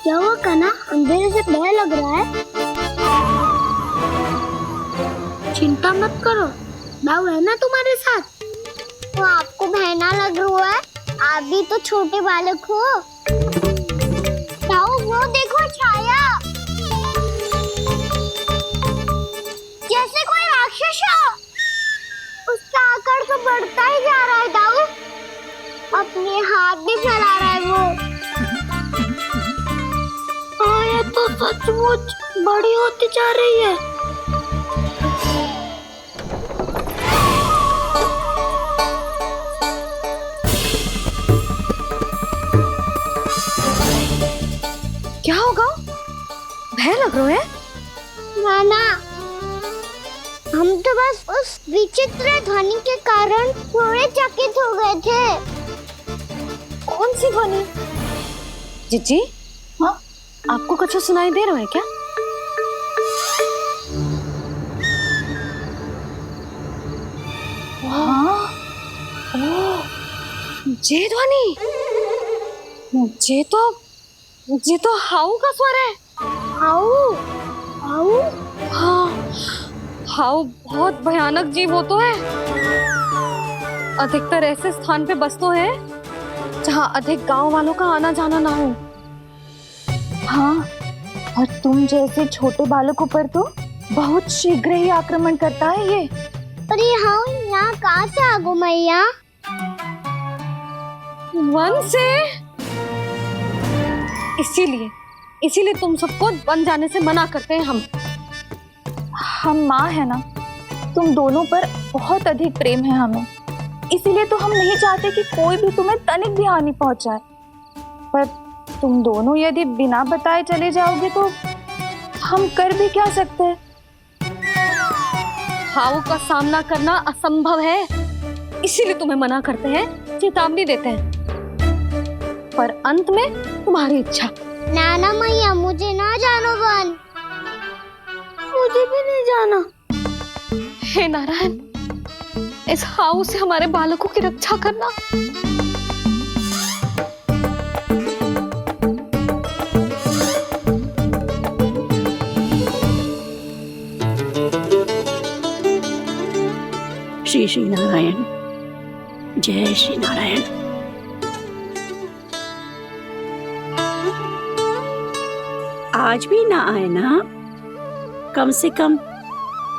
क्या हुआ कान्हा, अंधेरे से डर लग रहा है? चिंता मत करो, दाऊ है ना तुम्हारे साथ। तो आपको बहना लग रहा है, आप भी तो छोटे बालक हो। दाऊ वो देखो छाया, जैसे कोई राक्षस हो। उसका आकार तो बढ़ता ही जा रहा है दाऊ, अपने हाथ भी फैला रहा है वो। ये तो सचमुच बड़ी होती जा रही है। क्या होगा? भय लग रहा है? नाना, हम तो बस उस विचित्र ध्वनि के कारण थोड़े चकित हो गए थे। कौन सी ध्वनि? जीजी, हाँ, आपको कुछ सुनाई दे रहा है क्या? हाँ, ओह, ये ध्वनि, ये तो हाउ का स्वर है। हाउ? हाउ? हाँ, हाउ बहुत भयानक जीव हो तो है। अधिकतर ऐसे स्थान पे बसते हैं जहाँ अधिक गांव वालों का आना जाना ना हो। हाँ, और तुम जैसे छोटे बालकों पर तो बहुत शीघ्र ही आक्रमण करता है ये। अरे हाँ, यहाँ कहाँ से आ गो मैया? वन से। इसीलिए तुम सबको वन जाने से मना करते हैं हम माँ है ना, तुम दोनों पर बहुत अधिक प्रेम है हमें, इसीलिए तो हम नहीं चाहते कि कोई भी तुम्हें तनिक भी हानि पहुंचाए। पर तुम दोनों यदि बिना बताए चले जाओगे तो हम कर भी क्या सकते हैं? हाउ का सामना करना असंभव है, इसीलिए तुम्हें मना करते हैं, चेतावनी देते हैं। पर अंत में तुम्हारी इच्छा। नाना मैया, मुझे ना जानो वन, मुझे भी नहीं जाना। हे नारायण, इस हाउ से हमारे बालकों की रक्षा करना। श्री श्री नारायण, जय श्री नारायण। आज भी ना आए ना? कम से कम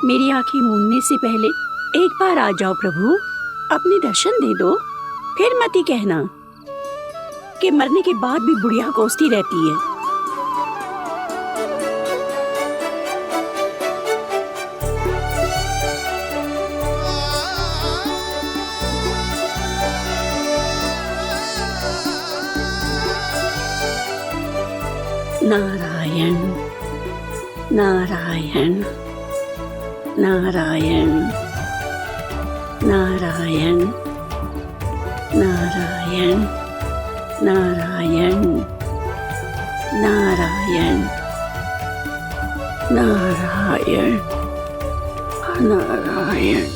मेरी आंखें मूंदने से पहले एक बार आ जाओ प्रभु, अपने दर्शन दे दो। फिर मत ही कहना कि मरने के बाद भी बुढ़िया कोसती रहती है। नारायण नारायण नारायण नारायण नारायण नारायण नारायण नारायण नारायण।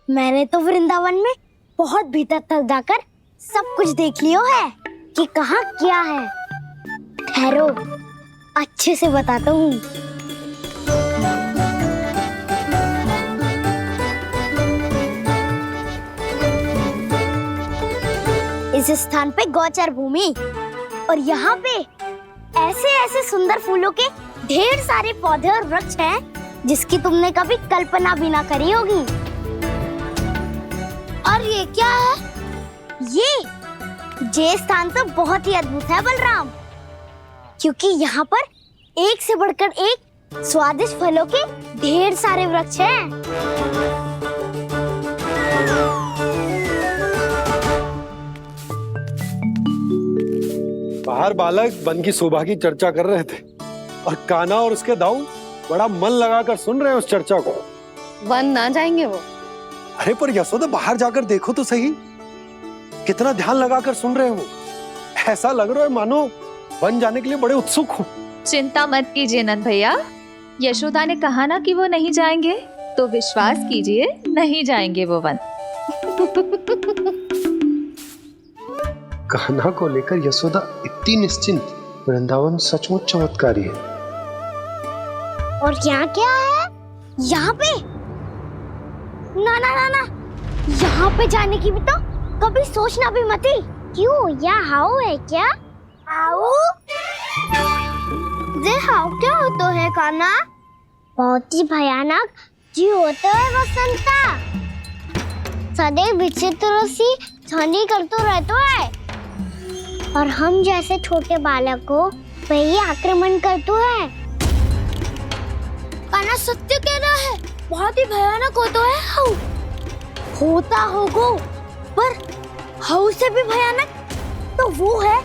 मैंने तो वृंदावन में बहुत भीतर तक जाकर सब कुछ देख लियो है कि कहाँ क्या है। ठहरो, अच्छे से बताता हूँ। इस स्थान पे गौचर भूमि, और यहाँ पे ऐसे ऐसे सुंदर फूलों के ढेर सारे पौधे और वृक्ष हैं जिसकी तुमने कभी कल्पना भी ना करी होगी। और ये क्या है? ये स्थान तो बहुत ही अद्भुत है बलराम, क्योंकि यहाँ पर एक से बढ़कर एक स्वादिष्ट फलों के ढेर सारे वृक्ष हैं। बाहर बालक वन की शोभा की चर्चा कर रहे थे और कान्हा और उसके दाऊ बड़ा मन लगाकर सुन रहे हैं उस चर्चा को। वन ना जाएंगे वो? अरे पर यशोदा बाहर जाकर देखो तो सही, कितना ध्यान लगाकर सुन रहे हो। ऐसा लग रहा है मानो वन जाने के लिए बड़े उत्सुक हो। चिंता मत कीजिए नंद भैया, यशोदा ने कहा ना कि वो नहीं जाएंगे, तो विश्वास कीजिए नहीं जाएंगे वो वन। कान्हा को लेकर यशोदा इतनी निश्चिंत, वृंदावन सचमुच चमत्कारी है। और यहाँ क्या है? यहाँ पे ना ना ना ना, यहाँ पे जाने की भी तो कभी सोचना भी मत ही। क्यों, यहाँ हाउ है क्या? हाउ? ये हाउ क्या होता है कान्हा? बहुत ही भयानक जी होता है वसंता। सदैव विचित्र सी ध्वनि करते रहता है और हम जैसे छोटे बालक को वही आक्रमण करते हैं। कान्हा सत्य कह रहा है, बहुत ही भयानक होता है हाउ। होता होगा, पर हाउ से भी भयानक तो वो है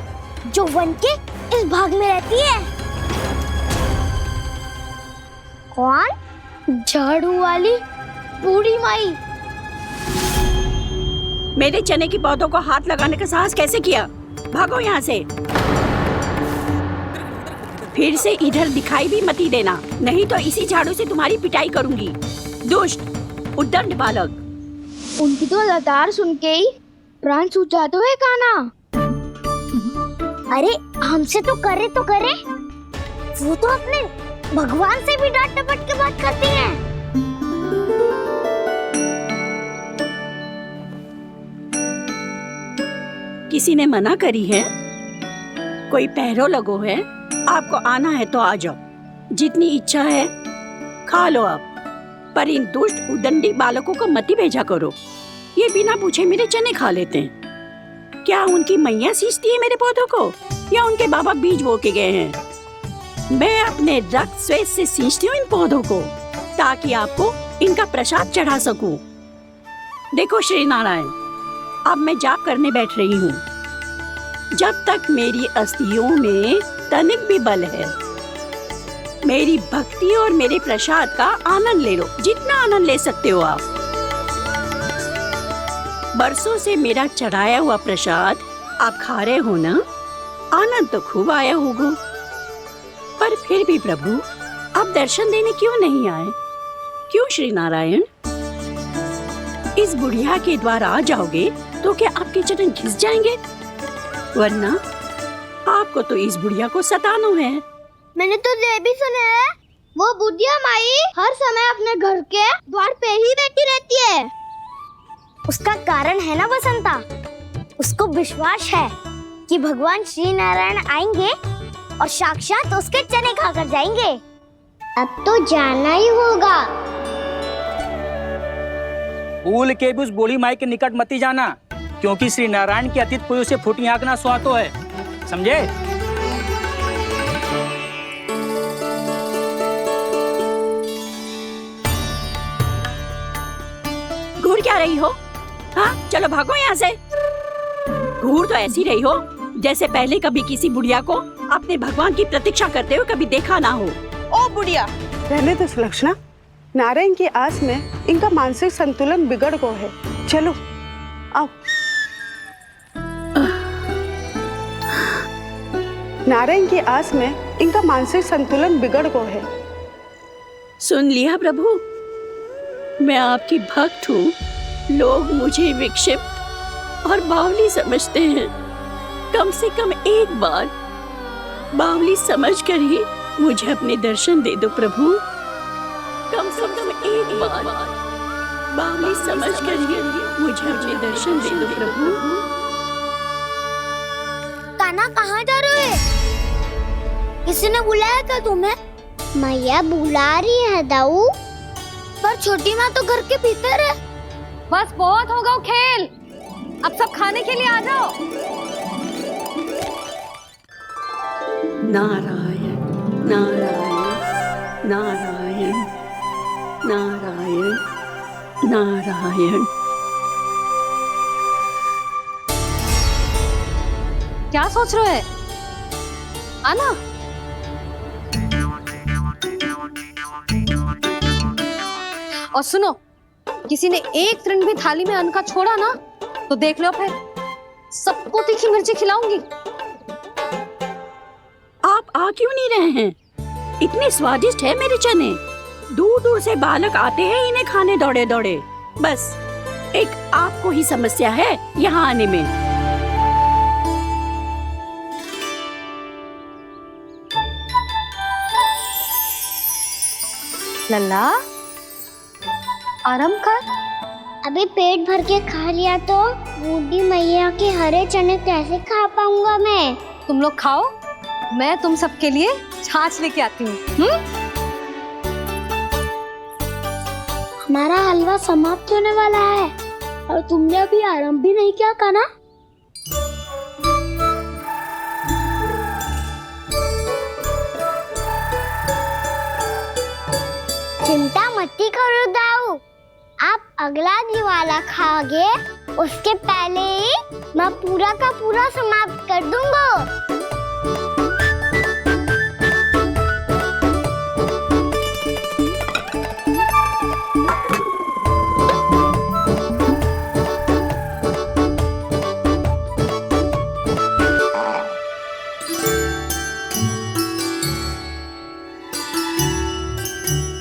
जो वन के इस भाग में रहती है। कौन? झाड़ू वाली बूढ़ी माई। मेरे चने की पौधों को हाथ लगाने का साहस कैसे किया? भागो यहाँ से। फिर से इधर दिखाई भी मत ही देना, नहीं तो इसी झाड़ू से तुम्हारी पिटाई करूंगी। दुष्ट उद्दंड बालक। उनकी तो लतार सुन के ही प्राण छूट जाते हुए कान्हा। अरे हमसे तो करे, वो तो अपने भगवान से भी डांट डपट के बात करती हैं। किसी ने मना करी है? कोई पहरो लगो है? आपको आना है तो आ जाओ, जितनी इच्छा है खा लो आप, पर इन दुष्ट उदंडी बालकों को मत ही भेजा करो। ये बिना पूछे मेरे चने खा लेते हैं। क्या उनकी मैया सींचती है मेरे पौधों को, या उनके बाबा बीज बो के गए हैं? मैं अपने रक्त स्वेद से सींचती हूँ इन पौधों को, ताकि आपको इनका प्रसाद चढ़ा सकूं। देखो श्री नारायण, अब मैं जाप करने बैठ रही हूँ। जब तक मेरी अस्थियों में तनिक भी बल है, मेरी भक्ति और मेरे प्रसाद का आनंद ले लो, जितना आनंद ले सकते हो आप। बरसों से मेरा चढ़ाया हुआ प्रसाद आप खा रहे हो ना, आनंद तो खूब आया होगा। पर फिर भी प्रभु, आप दर्शन देने क्यों नहीं आए? क्यों श्री नारायण? इस बुढ़िया के द्वार आ जाओगे तो क्या आपके चरण घिस जाएंगे? वरना आपको तो इस बुढ़िया को सताना है। मैंने तो ये भी सुना है, वो बुढ़िया माई हर समय अपने घर के द्वार पे ही बैठी रहती है। उसका कारण है ना वसंता, उसको विश्वास है कि भगवान श्री नारायण आएंगे और साक्षात उसके चने खाकर जाएंगे। अब तो जाना ही होगा। भूल के भी उस बूढ़ी माई के निकट मत ही जाना, क्योंकि श्री नारायण की अतीत पुरुष से फूटी आंख ना सुहातो है, समझे? घूर क्या रही हो? हाँ, चलो भागो यहाँ से। घूर तो ऐसी रही हो जैसे पहले कभी किसी बुढ़िया को अपने भगवान की प्रतीक्षा करते हुए कभी देखा ना हो। ओ बुढ़िया, रहने तो सुलक्षणा, नारायण की आस में इनका मानसिक संतुलन बिगड़ गया है। चलो आओ। नारायण की आस में इनका मानसिक संतुलन बिगड़ गया है। सुन लिया प्रभु, मैं आपकी भक्त हूँ। लोग मुझे विक्षिप्त और बावली समझते हैं। कम से कम एक बार बावली समझकर ही मुझे अपने दर्शन दे दो प्रभु। कम से कम एक बार बावली समझकर ही मुझे अपने दर्शन दे दो प्रभु। कान्हा कहाँ जा रहे हो? किसी ने बुलाया क्या तुम्हें? मैया बुला रही है दाऊ, पर छोटी माँ तो घर के भीतर है। बस बहुत होगा खेल, अब सब खाने के लिए आ जाओ। नारायण नारायण नारायण नारायण नारायण। क्या सोच रहे हैं? आना। और सुनो, किसी ने एक फ्रेंड भी थाली में अन्न का छोड़ा ना तो देख लो फिर सबको तीखी मिर्ची खिलाऊंगी। आप आ क्यों नहीं रहे हैं? इतने स्वादिष्ट है मेरे चने। दूर दूर से बालक आते हैं इन्हें खाने दौड़े दौड़े। बस एक आपको ही समस्या है यहाँ आने में। लल्ला आराम कर। अभी पेट भर के खा लिया तो बूढ़ी मैया के हरे चने कैसे खा पाऊंगा मैं? तुम लोग खाओ, मैं तुम सबके लिए छाछ लेके आती हूँ। हमारा हलवा समाप्त होने वाला है और तुमने अभी आराम भी नहीं किया कान्हा। चिंता मत करो दाऊ, आप अगला दिवाला खाओगे उसके पहले ही मैं पूरा का पूरा समाप्त कर दूंगा।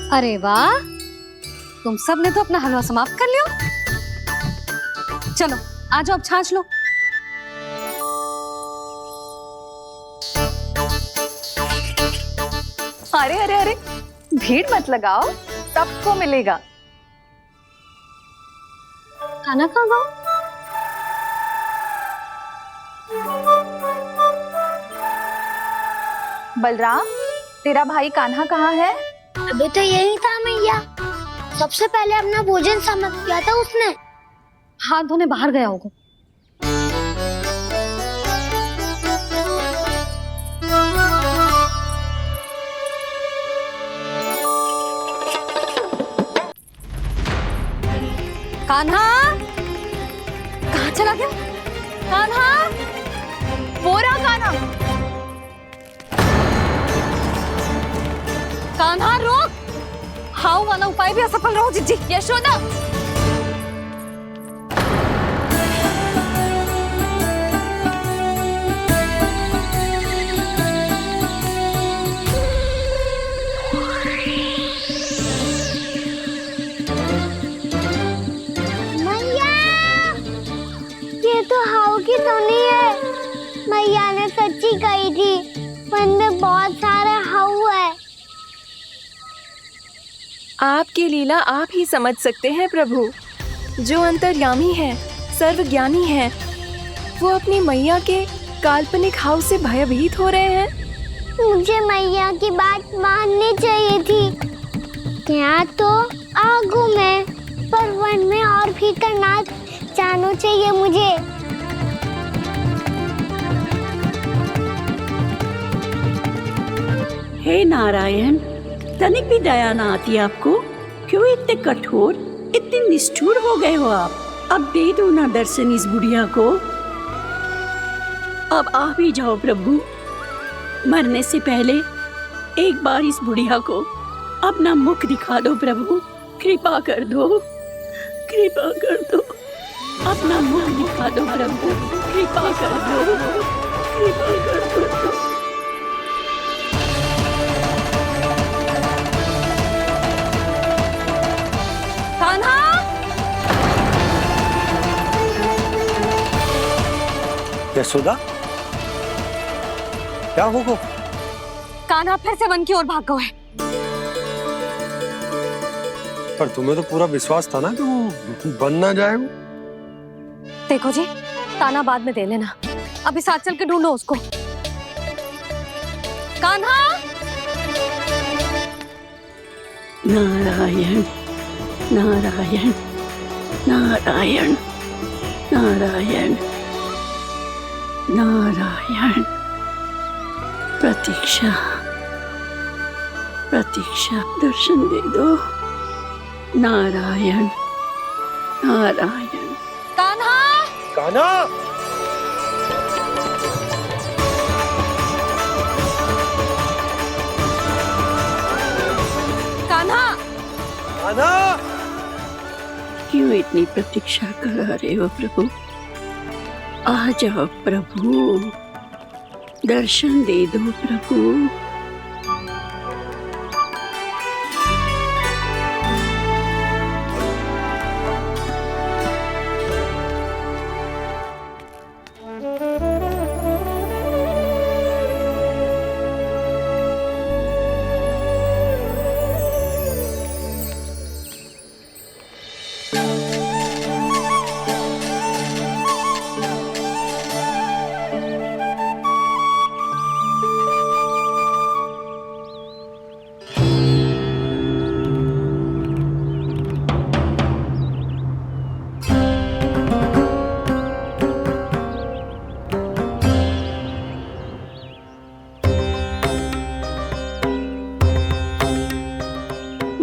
अरे वाह, तुम सब ने तो अपना हलवा समाप्त कर लिया। चलो आ जाओ, अब छाछ लो। अरे अरे अरे, भीड़ मत लगाओ, सबको मिलेगा। खाना खा गो। बलराम, तेरा भाई कान्हा कहाँ है? अभी तो यही था मैया, सबसे पहले अपना भोजन समाप्त किया था उसने। हाथ धोने बाहर गया होगा। कान्हा कहाँ चला गया? कान्हा, वो रहा कान्हा। कान्हा रोक, हाउ वाला उपाय भी असफल रहो जिज्जी। यशोदा, मैया, ये तो हाउ की धुनी है। मैया ने सच्ची कही थी, वन में बहुत सारे हाउ है। आपकी लीला आप ही समझ सकते हैं प्रभु। जो अंतर्यामी है, सर्वज्ञानी है, वो अपनी मैया के काल्पनिक हाव से भयभीत हो रहे हैं। मुझे मैया की बात माननी चाहिए थी। यहाँ तो आगू में, पर वन में और भीतर ना जाना चाहिए मुझे। हे नारायण, तनिक भी दया ना आती आपको? क्यों इतने कठोर, इतने निष्ठुर हो गए हो आप? अब दे दो ना दर्शन इस बुढ़िया को। अब आ भी जाओ प्रभु, मरने से पहले एक बार इस बुढ़िया को अपना मुख दिखा दो प्रभु। कृपा कर दो, कृपा कर दो, अपना मुख दिखा दो प्रभु। कृपा कर दो, कृपा कर दो। कान्हा, यशोदा, क्या होगा? कान्हा फिर से वन की ओर भाग गए। पर तुम्हें तो पूरा विश्वास था ना कि वो बन ना जाए। वो देखो जी, ताना बाद में दे लेना, अभी साथ चल के ढूंढो उसको। कान्हा, नारायण नारायण नारायण नारायण नारायण। प्रतीक्षा प्रतीक्षा, दर्शन दे दो। नारायण नारायण। कान्हा, कान्हा, कान्हा, कान्हा, क्यों इतनी प्रतीक्षा करा रहे हो प्रभु? आ जाओ प्रभु, दर्शन दे दो प्रभु।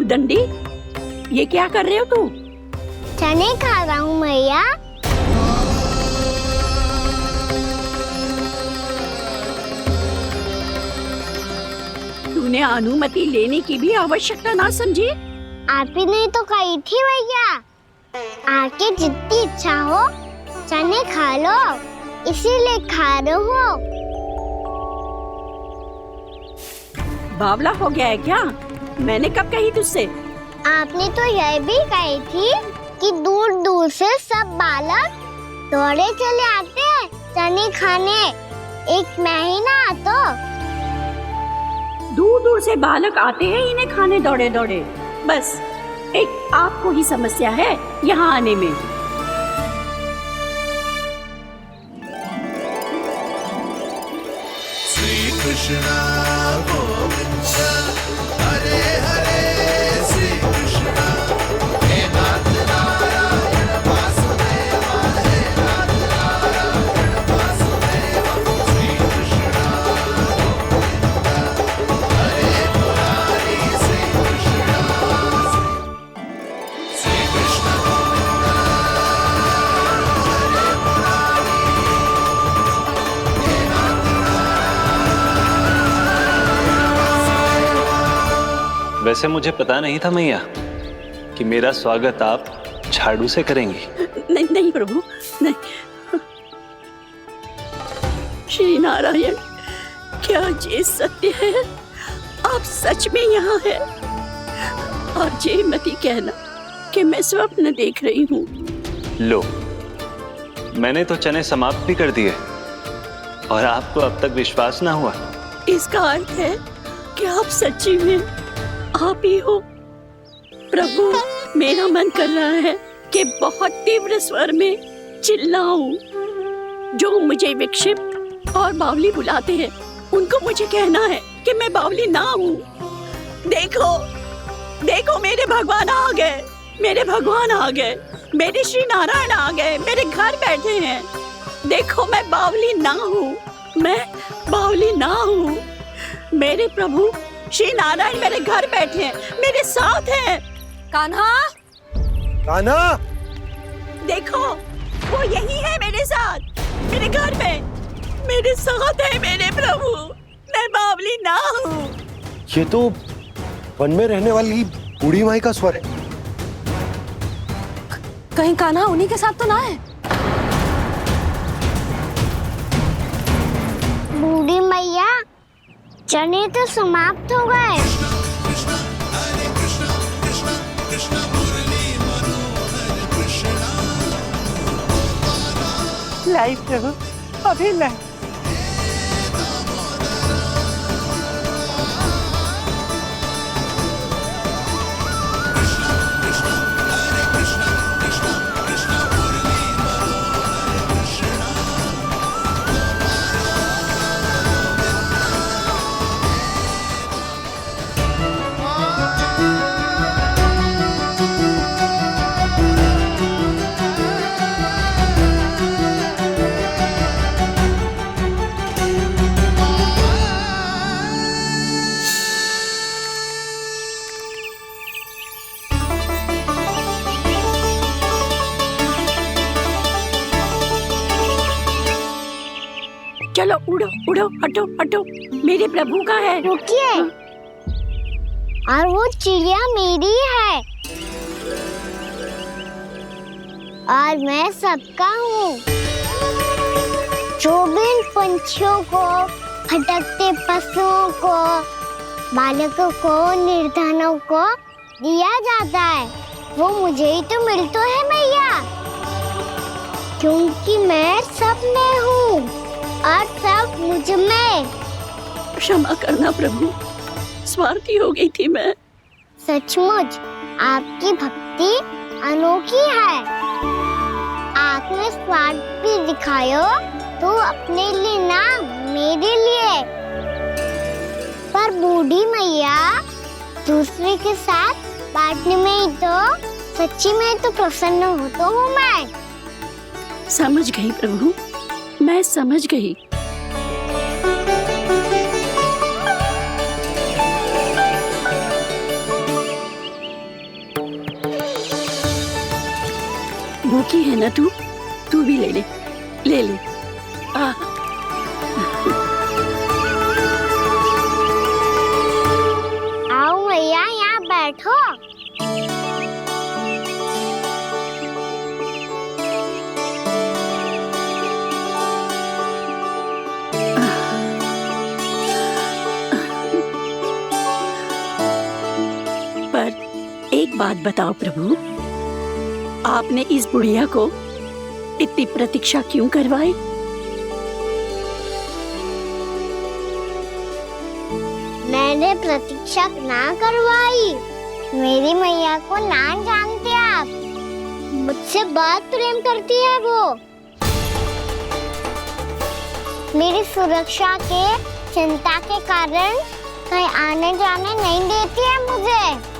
दंडी, ये क्या कर रहे हो तू? चने खा रहा हूँ मैया। तूने अनुमति लेने की भी आवश्यकता ना समझी? आप ही नहीं तो कही थी भैया, आके जितनी इच्छा हो चने खा लो, इसीलिए खा रहे हो। बावला हो गया है क्या? मैंने कब कही तुझसे? आपने तो यह भी कही थी कि दूर दूर से सब बालक दौड़े चले आते हैं चने खाने, एक महीना तो दूर दूर से बालक आते हैं इन्हें खाने दौड़े दौड़े। बस एक आपको ही समस्या है यहाँ आने में। श्री कृष्ण गोविंद हरे हरे, श्री कृष्ण हे नाथ नारायण वासुदेवा, हे नाथ नारायण वासुदेवा, श्री कृष्ण गोविंद हरे मुरारी, श्री कृष्ण गोविंद हरे मुरारी, हे नाथ वैसे मुझे पता नहीं था मैया कि मेरा स्वागत आप झाड़ू से करेंगी। नहीं नहीं प्रभु, नहीं। श्री नारायण, क्या ये सत्य है? आप सच में यहाँ हैं? और ये मत ही कहना कि मैं स्वप्न देख रही हूँ। लो, मैंने तो चने समाप्त भी कर दिए और आपको अब तक विश्वास ना हुआ। इसका अर्थ है कि आप सच्ची में आप ही हो। प्रभु, मेरा मन कर रहा है कि बहुत तीव्र स्वर में चिल्लाऊं। जो मुझे विक्षिप्त और बावली बुलाते हैं उनको मुझे कहना है कि मैं बावली ना हूँ। देखो देखो, मेरे भगवान आ गए, मेरे भगवान आ गए, मेरे श्री नारायण आ गए, मेरे घर बैठे हैं। देखो, मैं बावली ना हूँ, मैं बावली ना हूँ। मेरे प्रभु श्री नारायण मेरे घर बैठे हैं, मेरे साथ हैं। कान्हा, कान्हा, देखो, वो यही है मेरे साथ, मेरे घर में, मेरे साथ है मेरे प्रभु। मैं बावली ना हूँ। ये तो वन में रहने वाली बूढ़ी माई का स्वर है। कहीं कान्हा उन्हीं के साथ तो ना है? बूढ़ी मैया, चने तो समाप्त हो गए। कृष्ण हरे कृष्ण, कृष्ण कृष्ण मुरली मनोहर कृष्ण। लाई प्रभु, अभी लाई। चलो उड़ो उड़ो, हटो हटो, मेरे प्रभु का है। रुकिए, और वो चिड़िया मेरी है। और मैं सबका हूँ। जो भी इन पंछियों को, भटकते पशुओं को, बालकों को, निर्धनों को दिया जाता है, वो मुझे ही तो मिलता है मैया, क्योंकि मैं सब में हूँ और सब मुझ में। क्षमा करना प्रभु, स्वार्थी हो गई थी मैं। सचमुच आपकी भक्ति अनोखी है। आपने स्वार्थ भी दिखायो तो अपने लिए ना, मेरे लिए। पर बूढ़ी मैया दूसरे के साथ बांटने में ही तो सच्ची में तो प्रसन्न हो तो हूँ मैं। समझ गई प्रभु, मैं समझ गई। भूखी है ना तू? तू भी ले ले, ले ले। आओ मैया, यहाँ बैठो। पर एक बात बताओ प्रभु, आपने इस बुढ़िया को इतनी प्रतीक्षा क्यों करवाई? मैंने प्रतीक्षा ना करवाई। मेरी मैया को ना जानते आप, मुझसे बहुत प्रेम करती है वो। मेरी सुरक्षा के चिंता के कारण कहीं आने जाने नहीं देती है मुझे।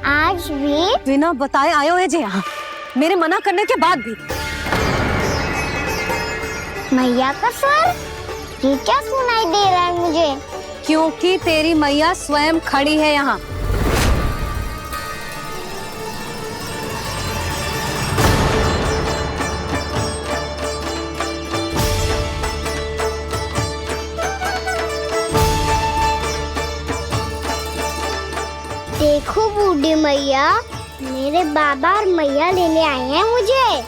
आज भी बिना बताए आयो है जे यहाँ, मेरे मना करने के बाद भी। मैया का स्वर ये क्या सुनाई दे रहा है मुझे? क्योंकि तेरी मैया स्वयं खड़ी है यहाँ। देखो बूढ़ी मैया, मेरे बाबा और मैया लेने आए हैं मुझे।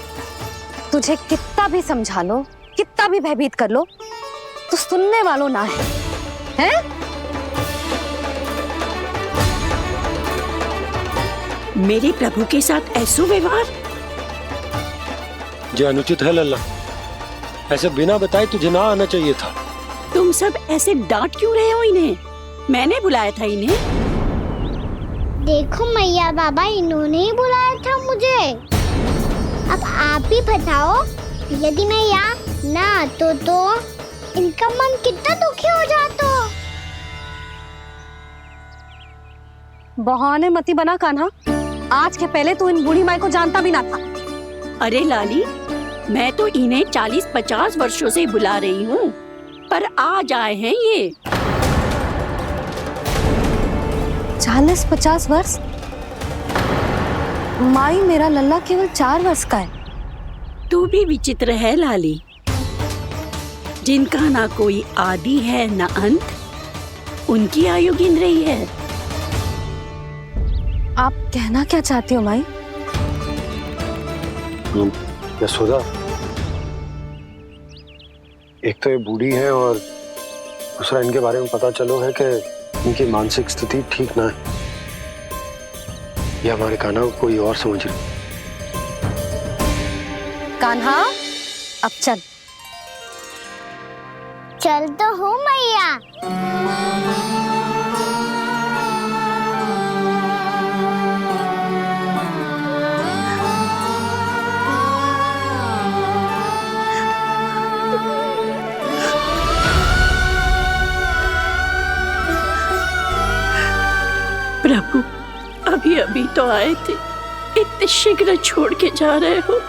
तुझे कितना भी समझा लो, कितना भी भयभीत कर लो, तो सुनने वालों ना है, हैं? मेरे प्रभु के साथ ऐसा व्यवहार जो अनुचित है लल्ला। ऐसे बिना बताए तुझे ना आना चाहिए था। तुम सब ऐसे डांट क्यों रहे हो इन्हें? मैंने बुलाया था इन्हें। देखो मैया बाबा, इन्होंने ही बुलाया था मुझे। अब आप ही बताओ, यदि मैं यहाँ ना आतो तो इनका मन कितना दुखी हो जाता। बहाने मती बना कान्हा, आज के पहले तू इन बूढ़ी माई को जानता भी ना था। अरे लाली, मैं तो इन्हें 40-50 वर्षों से बुला रही हूँ, पर आज आए हैं ये। 40-50 वर्ष? माई, मेरा लल्ला केवल 4 वर्ष का है। तू भी विचित्र है लाली, जिनका ना कोई आदि है ना अंत, उनकी आयु गिन रही है। आप कहना क्या चाहती हो माई? यशोदा, एक तो ये बूढ़ी है और दूसरा इनके बारे में पता चलो है कि इनकी मानसिक स्थिति ठीक ना है। ये हमारे कान्हा को कोई और समझ रही। कान्हा, अब चल। चल तो हूँ मैया। प्रभु, अभी अभी तो आए थे, इतने शीघ्र छोड़ के जा रहे हो।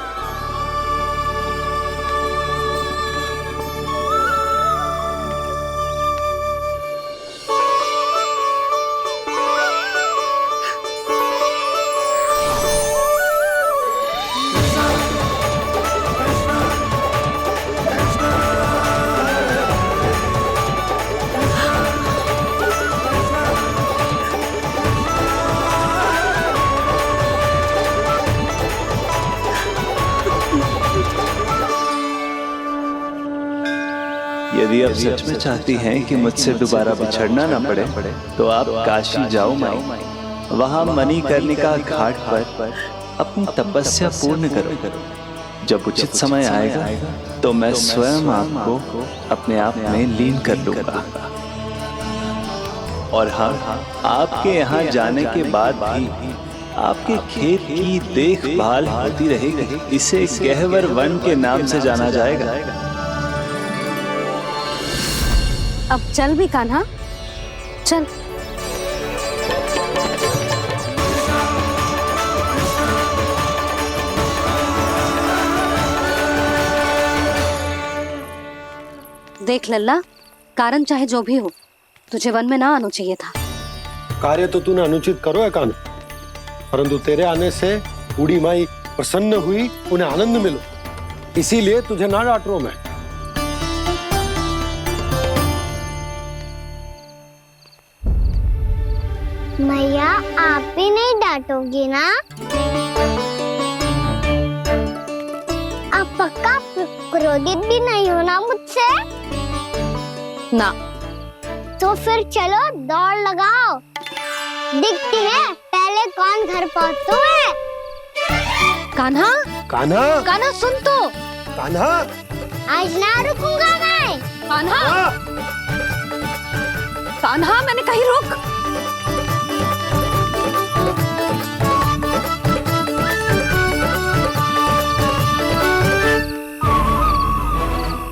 यदि आप सच में चाहती हैं कि मुझसे दोबारा बिछड़ना न पड़े तो आप काशी जाओ माई। वहां मणिकर्णिका घाट पर अपनी तपस्या पूर्ण करो। जब उचित समय आएगा तो मैं स्वयं आपको अपने आप में लीन कर लूंगा। और हाँ, आपके यहाँ जाने के बाद भी आपके खेत की देखभाल होती रहेगी। इसे गहवर वन के नाम से जाना जाएगा। अब चल भी कान्हा, चल। देख लल्ला, कारण चाहे जो भी हो, तुझे वन में ना आना चाहिए था। कार्य तो तूने अनुचित करो है कान्हा, परंतु तेरे आने से बूढ़ी माई प्रसन्न हुई, उन्हें आनंद मिलो, इसीलिए तुझे ना डांट रहा हूं मैं। मैया, आप भी नहीं डांटोगी ना? आप पक्का क्रोधित भी नहीं हो ना मुझसे? ना। तो फिर चलो दौड़ लगाओ, दिखती है पहले कौन घर पहुंचता है। कान्हा, कान्हा, कान्हा सुन तो। कान्हा, आज ना रुकूंगा मैं। कान्हा, कान्हा, मैंने कहीं रुक।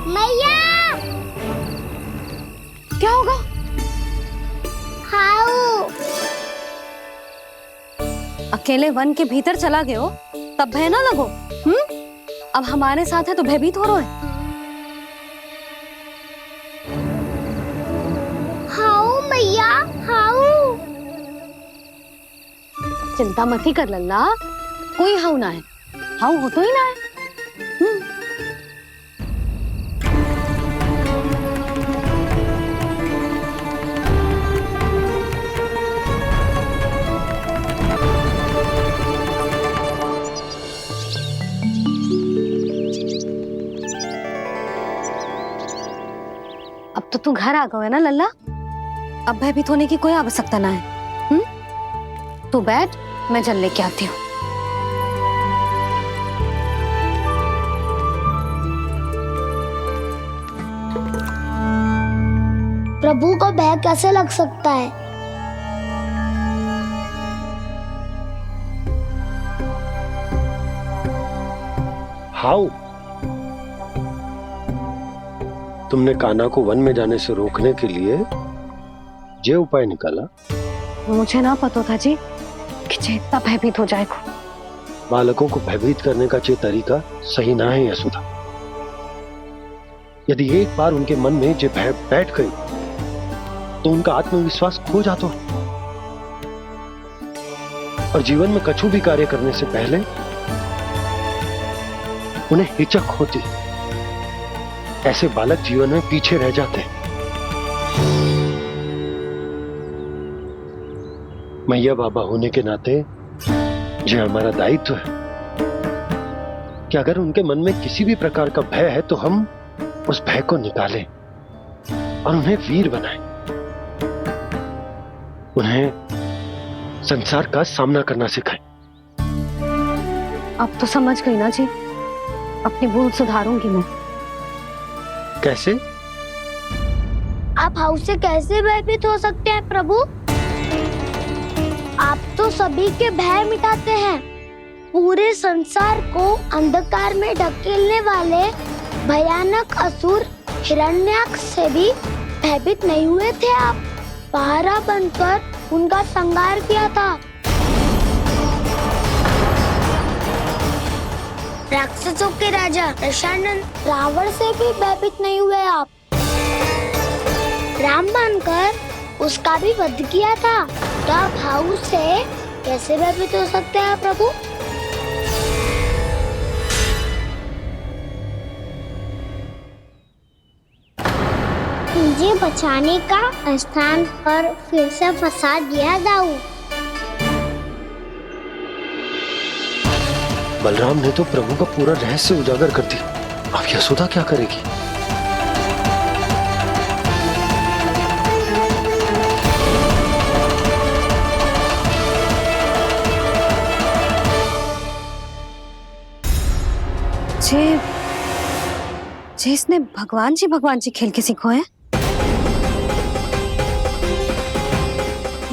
मैया, क्या होगा? हाउ अकेले वन के भीतर चला गए हो तब भय ना लगो। अब हमारे साथ है तो भयभीत हो रहे हैं। हाउ मैया, हाउ। चिंता मत ही कर लल्ला, कोई हाउ ना है। हाउ हो तो ही ना है। अब तो तू घर आ गया है ना लल्ला, अब भयभीत होने की कोई आवश्यकता ना है। तू बैठ, मैं जल लेके आती हूँ। प्रभु को भय कैसे लग सकता है? हाउ, तुमने कान्हा को वन में जाने से रोकने के लिए ये उपाय निकाला? मुझे ना पता था जी कि जे इतना भयभीत हो जाएगा। बालकों को भयभीत करने का ये तरीका सही ना है यशोदा। यदि एक बार उनके मन में ये भय बैठ गई तो उनका आत्मविश्वास खो जाता है और जीवन में कछु भी कार्य करने से पहले उन्हें हिचक होती। ऐसे बालक जीवन में पीछे रह जाते हैं। मैया बाबा होने के नाते ये हमारा दायित्व है कि अगर उनके मन में किसी भी प्रकार का भय है तो हम उस भय को निकालें और उन्हें वीर बनाएं, उन्हें संसार का सामना करना सिखाएं। अब तो समझ गई ना जी, अपनी भूल सुधारूंगी मैं। कैसे? आप हाउ से कैसे भयभीत हो सकते हैं प्रभु? आप तो सभी के भय मिटाते हैं। पूरे संसार को अंधकार में ढकेलने वाले भयानक असुर हिरण्याक्ष से भी भयभीत नहीं हुए थे आप। पहरा बनकर उनका संहार किया था। राक्षसों के राजा दशानन रावण से भी भयभीत नहीं हुए आप। राम बनकर उसका भी वध किया था। तो आप हाउ से कैसे भयभीत हो सकते हैं प्रभु? मुझे बचाने का स्थान पर फिर से फंसा दिया दाऊ। बलराम ने तो प्रभु का पूरा रहस्य उजागर कर दिया। अब यशोदा क्या करेगी? जे इसने भगवान जी खेल के सीखो है,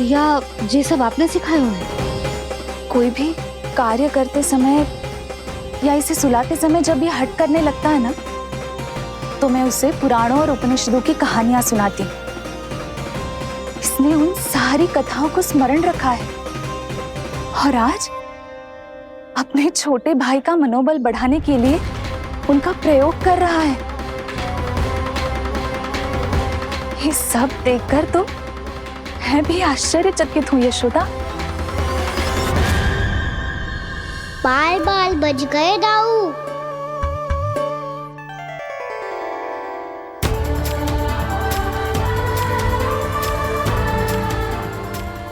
या ये सब आपने सिखाए हुए हैं? कोई भी कार्य करते समय या इसे सुलाते समय जब ये हट करने लगता है ना, तो मैं उसे पुराणों और उपनिषदों की कहानियां सुनाती हूँ। इसने उन सारी कथाओं को स्मरण रखा है और आज अपने छोटे भाई का मनोबल बढ़ाने के लिए उनका प्रयोग कर रहा है। ये सब देखकर तो मैं भी आश्चर्यचकित हूँ यशोदा। बाल बाल बज गए दाऊ।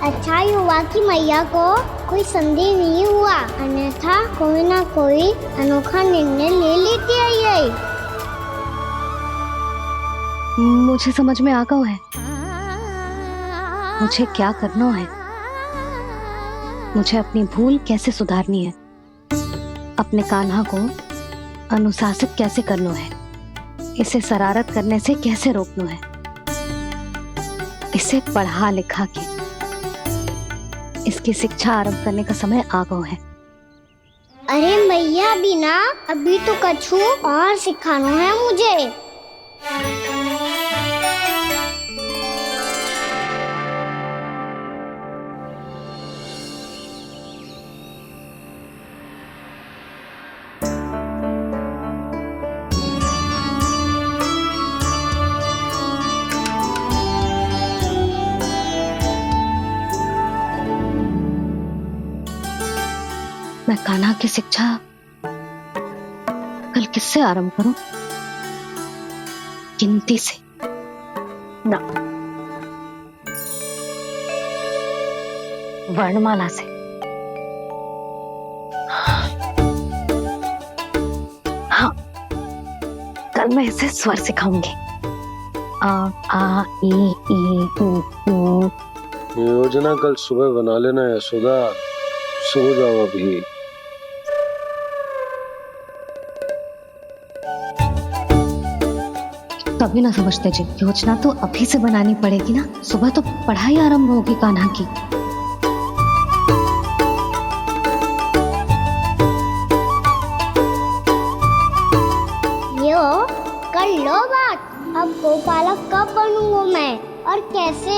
अच्छा ही हुआ कि मैया को कोई संदेह नहीं हुआ, अन्यथा कोई ना कोई अनोखा निर्णय ले लेती है ये। मुझे समझ में आ गया है मुझे क्या करना है। मुझे अपनी भूल कैसे सुधारनी है, अपने कान्हा को अनुशासित कैसे करना है, इसे शरारत करने से कैसे रोकना है, इसे पढ़ा लिखा के इसकी शिक्षा आरंभ करने का समय आ गया है। अरे मैया बिना अभी तो कछु और सिखाना है मुझे। मैं कान्हा की शिक्षा कल किससे आरंभ करूं? गिनती से ना, वर्णमाला से। हाँ, कल मैं इसे स्वर सिखाऊंगी। आ ई ऊ। योजना कल सुबह बना लेना यशोदा, सो जाओ अभी। तभी ना समझते जी, योजना तो अभी से बनानी पड़ेगी ना, सुबह तो पढ़ाई आरंभ होगी कान्हा की। यो कर लो बात, अब गोपालक कब बनूंगा मैं और कैसे?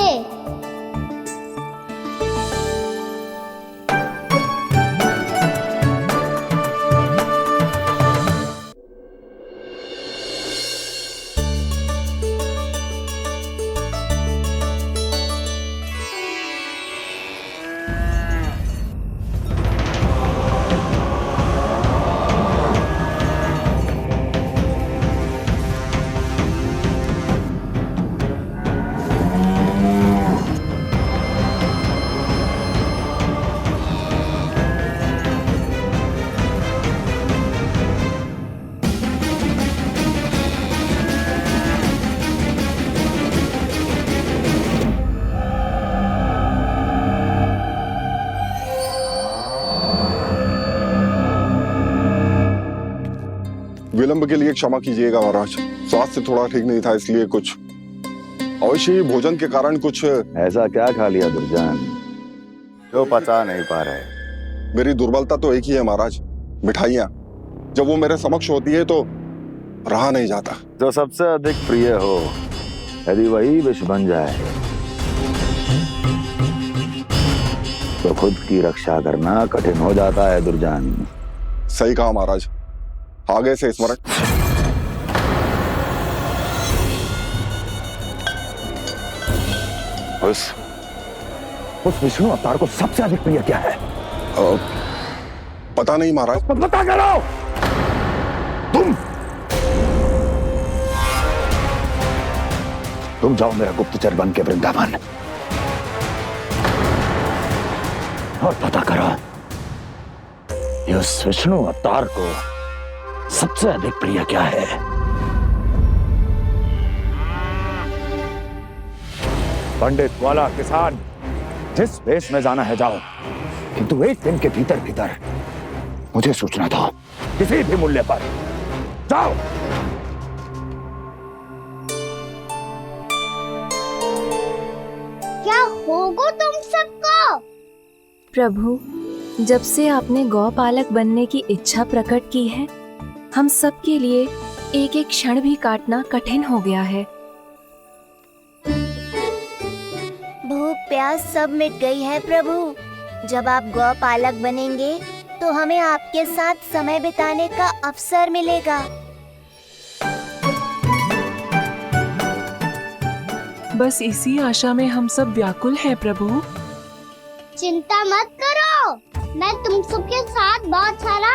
विलंब के लिए क्षमा कीजिएगा महाराज, स्वास्थ्य थोड़ा ठीक नहीं था, इसलिए कुछ अवश्य ही भोजन के कारण कुछ। ऐसा क्या खा लिया दुर्जन जो पचा नहीं पा रहे? मेरी दुर्बलता तो एक ही है महाराज, मिठाइयाँ। जब वो मेरे समक्ष होती है तो रहा नहीं जाता। जो सबसे अधिक प्रिय हो, यदि वही विष बन जाए तो खुद की रक्षा करना कठिन हो जाता है दुर्जन। सही कहा महाराज, आगे से स्मरण। उस विष्णु अवतार को सबसे अधिक प्रिय क्या है? पता नहीं महाराज। पता करो। तुम जाओ मेरा गुप्तचर बन के वृंदावन और पता करो इस विष्णु अवतार को सबसे अधिक प्रिय क्या है। पंडित, वाला, किसान, जिस वेश में जाना है जाओ, किंतु एक दिन के भीतर भीतर मुझे सूचना दो, किसी भी मूल्य पर। जाओ। क्या होगा तुम सबको? प्रभु, जब से आपने गौपालक बनने की इच्छा प्रकट की है, हम सब के लिए एक एक क्षण भी काटना कठिन हो गया है। भूख प्यास सब मिट गई है प्रभु। जब आप गौपालक बनेंगे तो हमें आपके साथ समय बिताने का अवसर मिलेगा। बस इसी आशा में हम सब व्याकुल हैं प्रभु। चिंता मत करो, मैं तुम सबके साथ बहुत सारा